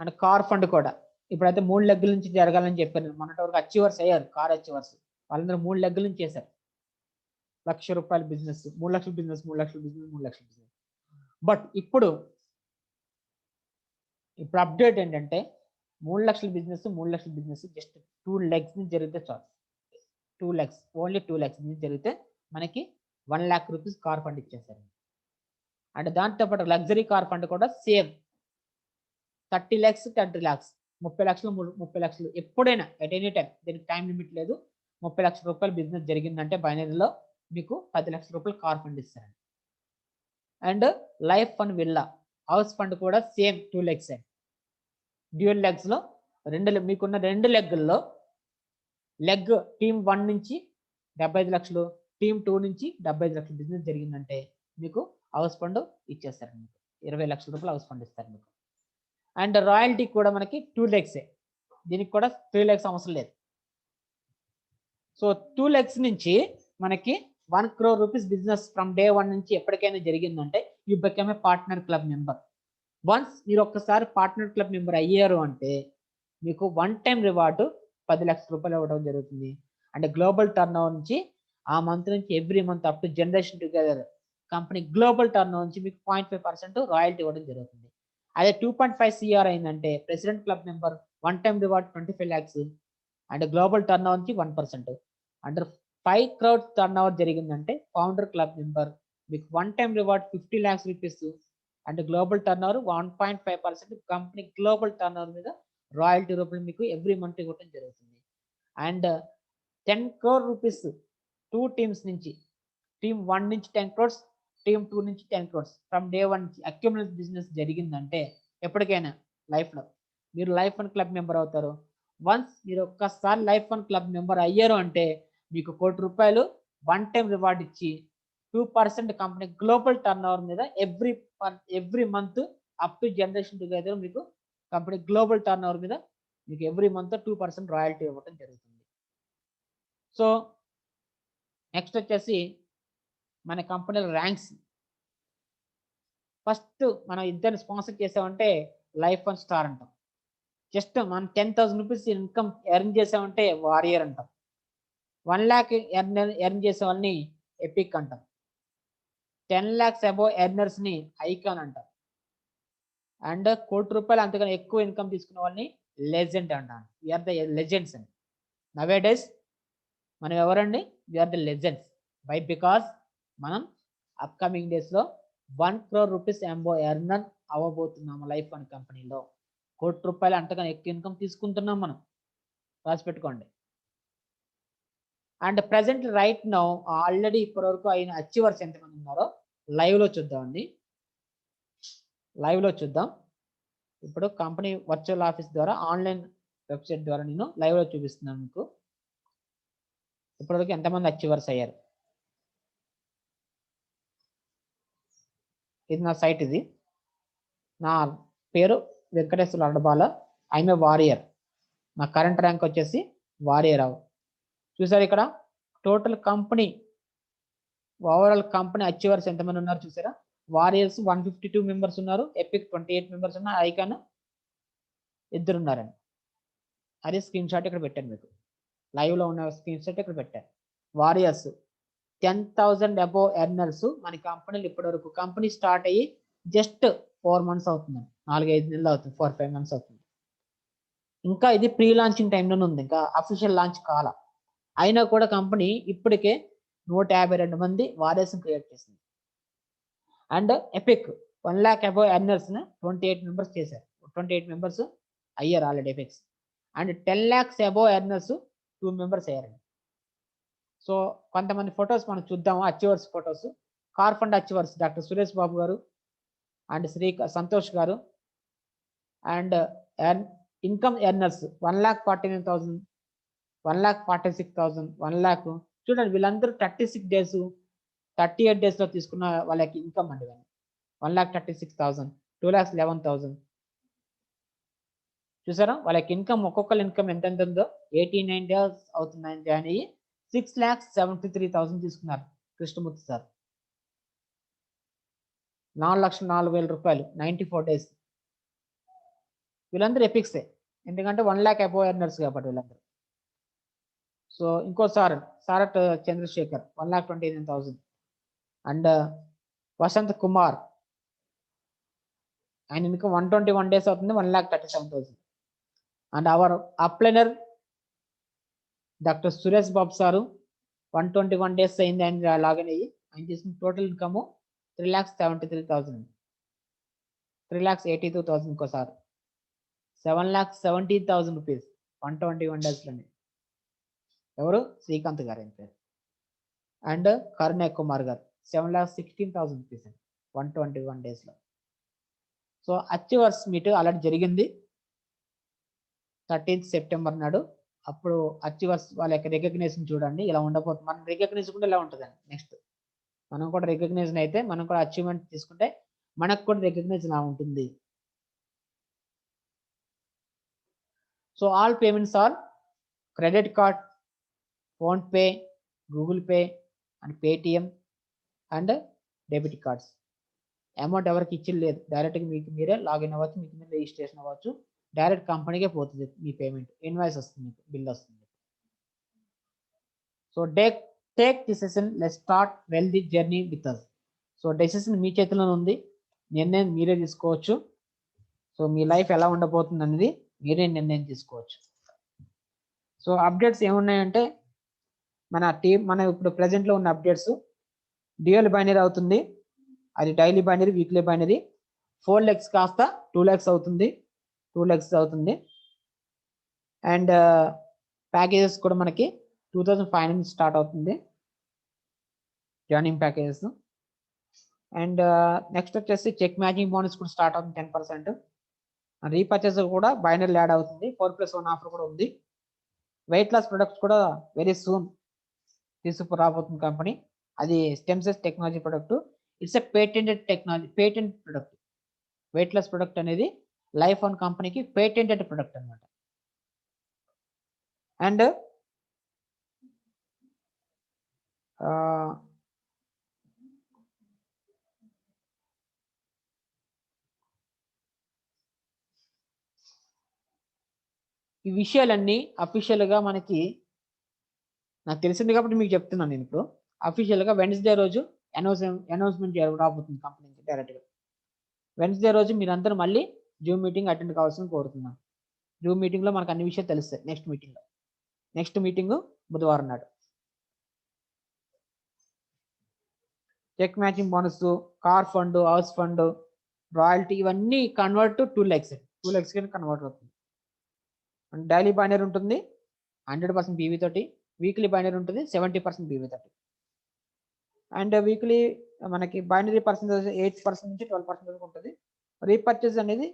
and car fund కూడా ఇప్పుడైతే 3 లెగ్గుల నుంచి జరగాలని చెప్పాను. మొన్నటి వరకు అచీవర్స్ అయ్యారు, కార్ అచీవర్స్ వాళ్ళందరూ 3 లెగ్గుల నుంచి చేశారు. 1,00,000 రూపాయల బిజినెస్, 3 లక్షల బిజినెస్, 3 లక్షల బిజినెస్, 3 లక్షల బిజినెస్. బట్ ఇప్పుడు అప్డేట్ ఏంటంటే 3 లక్షల బిజినెస్, 3 లక్షల బిజినెస్ జస్ట్ 2 లెగ్స్ నుంచి జరిగితే చాలు. 2 లెగ్స్, ఓన్లీ 2 లెగ్స్ నుంచి జరిగితే మనకి 1,00,000 రూపీస్ కార్ ఫండ్ ఇచ్చేసారు. అండ్ దాంతోపాటు లగ్జరీ కార్ ఫండ్ కూడా సేమ్ 30 lakhs, 30 lakhs, 30 లక్షలు, 30 లక్షలు ఎప్పుడైనా ఎట్ ఎనీ టైం, దీనికి టైం లిమిట్ లేదు. 30 లక్షల రూపాయలు బిజినెస్ జరిగిందంటే బైనరీలో మీకు 10 లక్షల రూపాయలు కార్ ఫండ్ ఇస్తారండి. And life fund, villa, house fund కూడా సేమ్ 2 legs అండి. డ్యూయల్ లెగ్స్లో మీకున్న 2 లెగ్గుల్లో లెగ్ టీమ్ 1 నుంచి 75 లక్షలు, టీమ్ 2 నుంచి 75 లక్షలు బిజినెస్ జరిగిందంటే మీకు హౌస్ ఫండ్ ఇచ్చేస్తారు. మీకు 20 లక్షల రూపాయలు హౌస్ ఫండ్ ఇస్తారు మీకు. అండ్ రాయల్టీ కూడా మనకి 2 legs, దీనికి కూడా 3 legs అవసరం లేదు. సో 2 legs నుంచి మనకి 1 crore rupees business from day 1 నుంచి ఎప్పటికైనా జరిగిందంటే you become a partner club member. Once మీరు ఒక్కసారి పార్ట్నర్ క్లబ్ మెంబర్ అయ్యారు అంటే మీకు 1 time రివార్డు 10 లక్షల రూపాయలు ఇవ్వడం జరుగుతుంది. అంటే గ్లోబల్ టర్న్ ఓవర్ నుంచి ఆ మంత్ నుంచి every month up to generation together company global turn over నుంచి మీకు 0.5% రాయల్టీ ఇవ్వడం జరుగుతుంది. అదే 2.5 CR అయిందంటే president club member one time reward 25 lakhs and global టర్న్ ఓవర్కి 1%. అండర్ 5 crore టర్న్ ఓవర్ జరిగిందంటే ఫౌండర్ క్లబ్ మెంబర్ మీకు one time reward 50 lakhs rupees and global turnover 1.5% company global turn over మీద royalty రూపంలో మీకు every month ఇవ్వడం జరుగుతుంది. And 10 crore rupees 2 teams నుంచి, టీమ్ 1 నుంచి 10 crores, టీమ్ 2 నుంచి 10 crores ఫ్రమ్ డే 1 నుంచి అక్యుములేట్ బిజినెస్ జరిగిందంటే ఎప్పటికైనా లైఫ్లో మీరు లైఫ్ వన్ క్లబ్ మెంబర్ అవుతారు. వన్స్ మీరు ఒక్కసారి లైఫ్ వన్ క్లబ్ మెంబర్ అయ్యారు అంటే మీకు ₹1 కోటి వన్ టైం రివార్డ్ ఇచ్చి 2% కంపెనీ గ్లోబల్ టర్న్ ఓవర్ మీద every month up to generation together మీకు కంపెనీ గ్లోబల్ టర్న్ ఓవర్ మీద మీకు ఎవ్రీ మంత్ 2% రాయల్టీ ఇవ్వడం జరుగుతుంది. సో నెక్స్ట్ వచ్చేసి మన కంపెనీల ర్యాంక్స్. ఫస్ట్ మనం ఇద్దరు స్పాన్సర్ చేసామంటే లైఫ్ వన్ స్టార్ అంటాం. జస్ట్ మనం 10,000 రూపీస్ ఇన్కమ్ ఎర్న్ చేసామంటే వారియర్ అంటాం. 1 lakh ఎర్న్ చేసే వాళ్ళని ఎపిక్ అంటాం. 10 lakhs అబోవ్ ఎర్నర్స్ ని ఐకాన్ అంటాం. అండ్ ₹1 కోటి అంతకన్నా ఎక్కువ ఇన్కమ్ తీసుకున్న వాళ్ళని లెజెండ్ అంటాం. వీఆర్ ద లెజెండ్స్ అండి. నవే డేస్ మనం ఎవరండి? We are the legends. Why? Because మనం అప్కమింగ్ డేస్ లో ₹1 crore అబోవ్ ఎర్నర్ అవ్వబోతున్నాము లైఫ్ వన్ కంపెనీలో. ₹1 కోటి అంతకన్నా ఎక్కువ ఇన్కమ్ తీసుకుంటున్నాం మనం. రాసి పెట్టుకోండి. And present right now already ఇప్పటి వరకు అయిన అచీవర్స్ ఎంతమంది ఉన్నారో లైవ్ లో చూద్దామండి. లైవ్ లో చూద్దాం. ఇప్పుడు కంపెనీ వర్చువల్ ఆఫీస్ ద్వారా ఆన్లైన్ వెబ్సైట్ ద్వారా నేను లైవ్ లో చూపిస్తున్నాను మీకు. ఇప్పటివరకు ఎంతమంది అచీవర్స్ అయ్యారు. ఇది నా సైట్. ఇది నా పేరు Venkateswara Adabala. I'm a warrior. నా కరెంట్ ర్యాంక్ వచ్చేసి వారియర్. చూసారు ఇక్కడ total company overall company achievers ఎంతమంది ఉన్నారు చూసారా? వారియర్స్ 152 మెంబర్స్ ఉన్నారు. ఎపిక్ 28 మెంబర్స్ ఉన్నారు. ఐకాన్ 2 ఉన్నారండి. అదే స్క్రీన్ షాట్ ఇక్కడ పెట్టాను మీకు. లైవ్ లో ఉన్న స్క్రీన్ షాట్ ఇక్కడ పెట్టాను. వారియర్స్ 10,000 అబోవ్ ఎర్నర్స్ మన కంపెనీలు ఇప్పటి వరకు కంపెనీ స్టార్ట్ అయ్యి జస్ట్ 4 months అవుతుంది. 4-5 నెలలు అవుతుంది. 4-5 months అవుతుంది. ఇంకా ఇది ప్రీ లాంచింగ్ టైంలోనే ఉంది. ఇంకా అఫీషియల్ లాంచ్ కాల. అయినా కూడా కంపెనీ ఇప్పటికే 152 మంది వారియర్స్ క్రియేట్ చేసింది. And epic 1 lakh above earners 28 members చేశారు. 28 మెంబర్స్ అయ్యారు already epics. And 10 lakhs above earners 2 members అయ్యారండి. సో కొంతమంది ఫొటోస్ మనం చూద్దాము. Achievers photos. Car fund achievers doctor Suresh Babu గారు అండ్ సంతోష్ గారు. And income earners 1,49,000, 1,46,000, 1 lakh. చూడండి వీళ్ళందరూ 36 days 38 days లో తీసుకున్న వాళ్ళకి ఇన్కమ్ అండి. 1,36,000, 2,11,000. చూసారా వాళ్ళకి ఇన్కమ్ ఒక్కొక్కరి ఇన్కమ్ ఎంత ఉందో. 89 days అవుతుందని జాయిన్ అయ్యి 6,73,000 తీసుకున్నారు కృష్ణమూర్తి సార్. ₹4,04,000 94 days. వీళ్ళందరూ ఎపిక్సే. ఎందుకంటే 1 lakh అబోవ్ ఎర్నర్స్ కాబట్టి వీళ్ళందరూ. సో ఇంకో సారట్ చంద్రశేఖర్ 1,29,000. అండ్ వసంత్ కుమార్ ఆయన ఇన్కమ్ 121 days అవుతుంది. 1,37,000. And our upliner doctor Suresh Babu sir 121 days అయింది ఆయన లాగిన్ అయ్యి. ఆయన చేసిన టోటల్ ఇన్కమ్ 3,73,000, 3,82,000. ఇంకోసారి 7,70,000 రూపీస్ 121 days లోనే. ఎవరు? శ్రీకాంత్ గారు ఆయన పేరు. అండ్ కరుణయ్ కుమార్ గారు 7,16,000 రూపీస్ 121 days లో. సో అచీవర్స్ మీట్ ఆల్రెడీ జరిగింది 13th September నాడు. అప్పుడు అచీవర్స్ వాళ్ళ యొక్క రికగ్నేషన్ చూడండి ఇలా ఉండబోతుంది. మనం రికగ్నేషన్ కూడా ఇలా ఉంటుందండి. నెక్స్ట్ మనం కూడా రికగ్నేషన్ అయితే మనం కూడా అచీవ్మెంట్ తీసుకుంటే మనకు కూడా రికగ్నేషన్ ఇలా ఉంటుంది. So all payments or credit card, phone pay, Google pay and Paytm and debit cards. Amount ఎవరికి ఇచ్చింది లేదు. డైరెక్ట్గా మీకు మీరే లాగిన్ అవ్వచ్చు. మీకు మీరు రిజిస్ట్రేషన్ అవ్వచ్చు. డైరెక్ట్ కంపెనీకే పోతుంది మీ పేమెంట్. ఇన్వాయిస్ వస్తుంది, మీకు బిల్ వస్తుంది. So take decision. Let's start wealthy journey with us. So decision మీ చేతిలో ఉంది. నిర్ణయం మీరే తీసుకోవచ్చు. సో మీ లైఫ్ ఎలా ఉండబోతుంది అనేది మీరే నిర్ణయం తీసుకోవచ్చు. సో అప్డేట్స్ ఏమున్నాయంటే మన ఇప్పుడు ప్రెజెంట్లో ఉన్న అప్డేట్స్ డ్యూయల్ బైనరీ అవుతుంది, అది daily binary, weekly binary. 4 lakhs కాస్త 2 lakhs అవుతుంది, 2 lakhs అవుతుంది. అండ్ ప్యాకేజెస్ కూడా మనకి 2500 నుంచి స్టార్ట్ అవుతుంది జాయినింగ్ ప్యాకేజెస్. అండ్ నెక్స్ట్ వచ్చేసి చెక్ మ్యాచింగ్ బోనస్ కూడా స్టార్ట్ అవుతుంది 10%. రీపర్చేస్ కూడా బైనరీ యాడ్ అవుతుంది, 4+1 ఆఫర్ కూడా ఉంది. వెయిట్ లాస్ ప్రొడక్ట్స్ కూడా వెరీ సూన్ తీసుకురాబోతుంది కంపెనీ. అది stem cells technology product. It's a patented technology, patent product. Weight loss product అనేది లైఫ్ ఆన్ కంపెనీకి పేటెంటెడ్ ప్రొడక్ట్ అనమాట. అండ్ ఈ విషయాలన్నీ అఫీషియల్గా మనకి నాకు తెలిసింది కాబట్టి మీకు చెప్తున్నాను. నేను ఇప్పుడు అఫీషియల్గా వెన్స్డే రోజు అనౌన్స్మెంట్ రాబోతుంది కంపెనీ నుంచి డైరెక్ట్గా. వెన్స్డే రోజు మీరందరూ మళ్ళీ జూమ్ మీటింగ్ అటెండ్ కావాల్సింది కోరుతున్నాను. జూమ్ మీటింగ్లో మనకు అన్ని విషయాలు తెలుస్తాయి. నెక్స్ట్ మీటింగ్ బుధవారం నాడు. Check matching bonus, car fund, house fund, royalty ఇవన్నీ కన్వర్ట్ 2 lakhs. 2 lakhs కన్వర్ట్ అవుతుంది. డైలీ బైనరీ ఉంటుంది 100% బీవీ తోటి, వీక్లీ బైనరీ ఉంటుంది 70% బీవీ తోటి. అండ్ వీక్లీ మనకి బైనరీ పర్సెంటేజ్ 8% నుంచి 12% ఉంటుంది. రీపర్చేస్ అనేది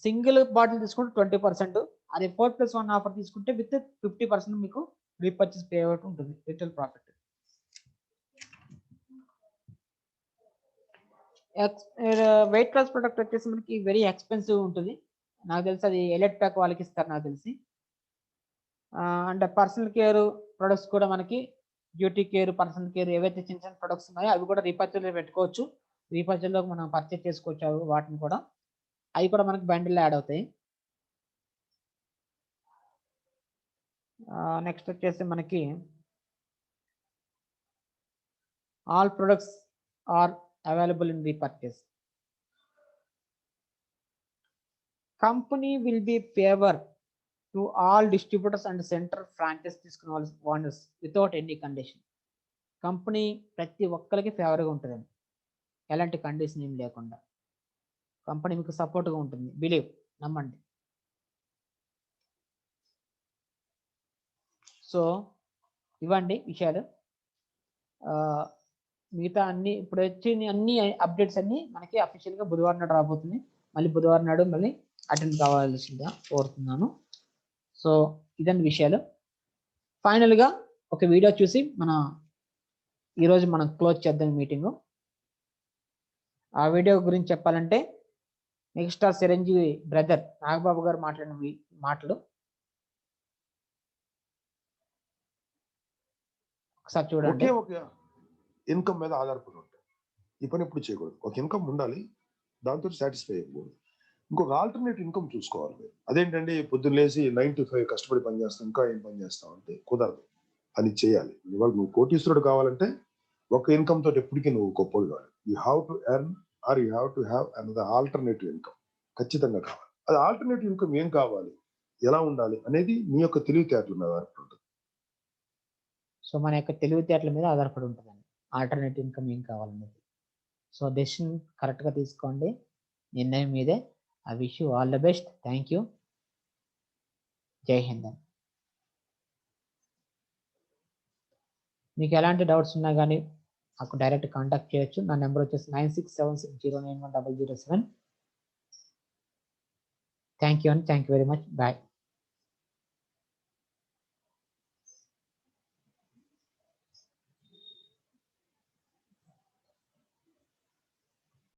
సింగిల్ బాటిల్ తీసుకుంటే 20%, అదే 4+1 ఆఫర్ తీసుకుంటే విత్ 50% మీకు రీపర్చేస్ పే అవుట్ ఉంటుంది retail profit. Weight loss product వచ్చేసి మనకి వెరీ ఎక్స్పెన్సివ్ ఉంటుంది. నాకు తెలిసి అది ఎలైట్ ప్యాక్ వాళ్ళకి ఇస్తారు నాకు తెలిసి. అండ్ పర్సనల్ కేర్ ప్రొడక్ట్స్ కూడా మనకి బ్యూటీ కేర్, పర్సనల్ కేర్ ఏవైతే చిన్న చిన్న ప్రొడక్ట్స్ ఉన్నాయో అవి కూడా రీపర్చేస్లో పెట్టుకోవచ్చు. రీపర్చేస్లో మనం పర్చేస్ చేసుకోవచ్చు వాటిని కూడా. అవి కూడా మనకి బండిల్లో యాడ్ అవుతాయి. నెక్స్ట్ వచ్చేసి మనకి all products are available in repurchase. Company will be favour to all distributors and centre franchise తీసుకునే వాళ్ళు owners without any condition. Company ప్రతి ఒక్కరికి ఫేవర్గా ఉంటుందండి, ఎలాంటి కండిషన్ ఏం లేకుండా. కంపెనీ మీకు సపోర్ట్గా ఉంటుంది. బిలీవ్, నమ్మండి. సో ఇవ్వండి విషయాలు. మిగతా అన్ని ఇప్పుడు వచ్చిన అన్ని అప్డేట్స్ అన్ని మనకి అఫీషియల్గా బుధవారం నాడు రాబోతుంది. మళ్ళీ బుధవారం నాడు మళ్ళీ అటెండ్ కావాల్సిందిగా కోరుతున్నాను. సో ఇదండి విషయాలు. ఫైనల్గా ఒక వీడియో చూసి ఈరోజు మనం క్లోజ్ చేద్దాం మీటింగు. ఆ వీడియో గురించి చెప్పాలంటే మెగాస్టార్ చిరంజీవి బ్రదర్ నాగబాబు గారు మాట్లాడిన మాటలు ఒకసారి చూడండి. ఒక ఇన్కమ్ మీద ఆధారపడి ఉంటాయి. ఈ పని ఎప్పుడు చేయకూడదు. ఒక ఇన్కమ్ ఉండాలి, దాంతో సాటిస్ఫై అయిపోకూడదు. ఇంకొక ఆల్టర్నేట్ ఇన్కమ్ చూసుకోవాలి మీరు. అదేంటంటే పొద్దున్న లేసి 9 to 5 కష్టపడి పని చేస్తాం, ఇంకా ఏం పని చేస్తాం అంటే కుదరదు. అది చేయాలి. ఇవాళ నువ్వు కోటీశ్వరుడు కావాలంటే ఒక ఇన్కమ్ తోటి ఎప్పటికీ నువ్వు గొప్పలు కావాలి. You have to earn or you have to have another alternative income ఖచ్చితంగా కావాలి. అది ఆల్టర్నేటివ్ ఇన్కమ్ ఏం కావాలి, ఎలా ఉండాలి అనేది నీ యొక్క తెలివితేటల మీద ఆధారపడి ఉంటుంది. సో మన యొక్క తెలివితేటల మీద ఆధారపడి ఉంటుందండి ఆల్టర్నేటివ్ ఇన్కమ్ ఏం కావాలనేది. సో డెసిషన్ కరెక్ట్గా తీసుకోండి, నిర్ణయం మీదే. I wish you all the best. Thank you. జై హింద్. మీకు ఎలాంటి డౌట్స్ ఉన్నా కానీ నాకు డైరెక్ట్ కాంటాక్ట్ చేయొచ్చు. నా నెంబర్ వచ్చేసి 9676091007. Thank you and thank you very much. Bye.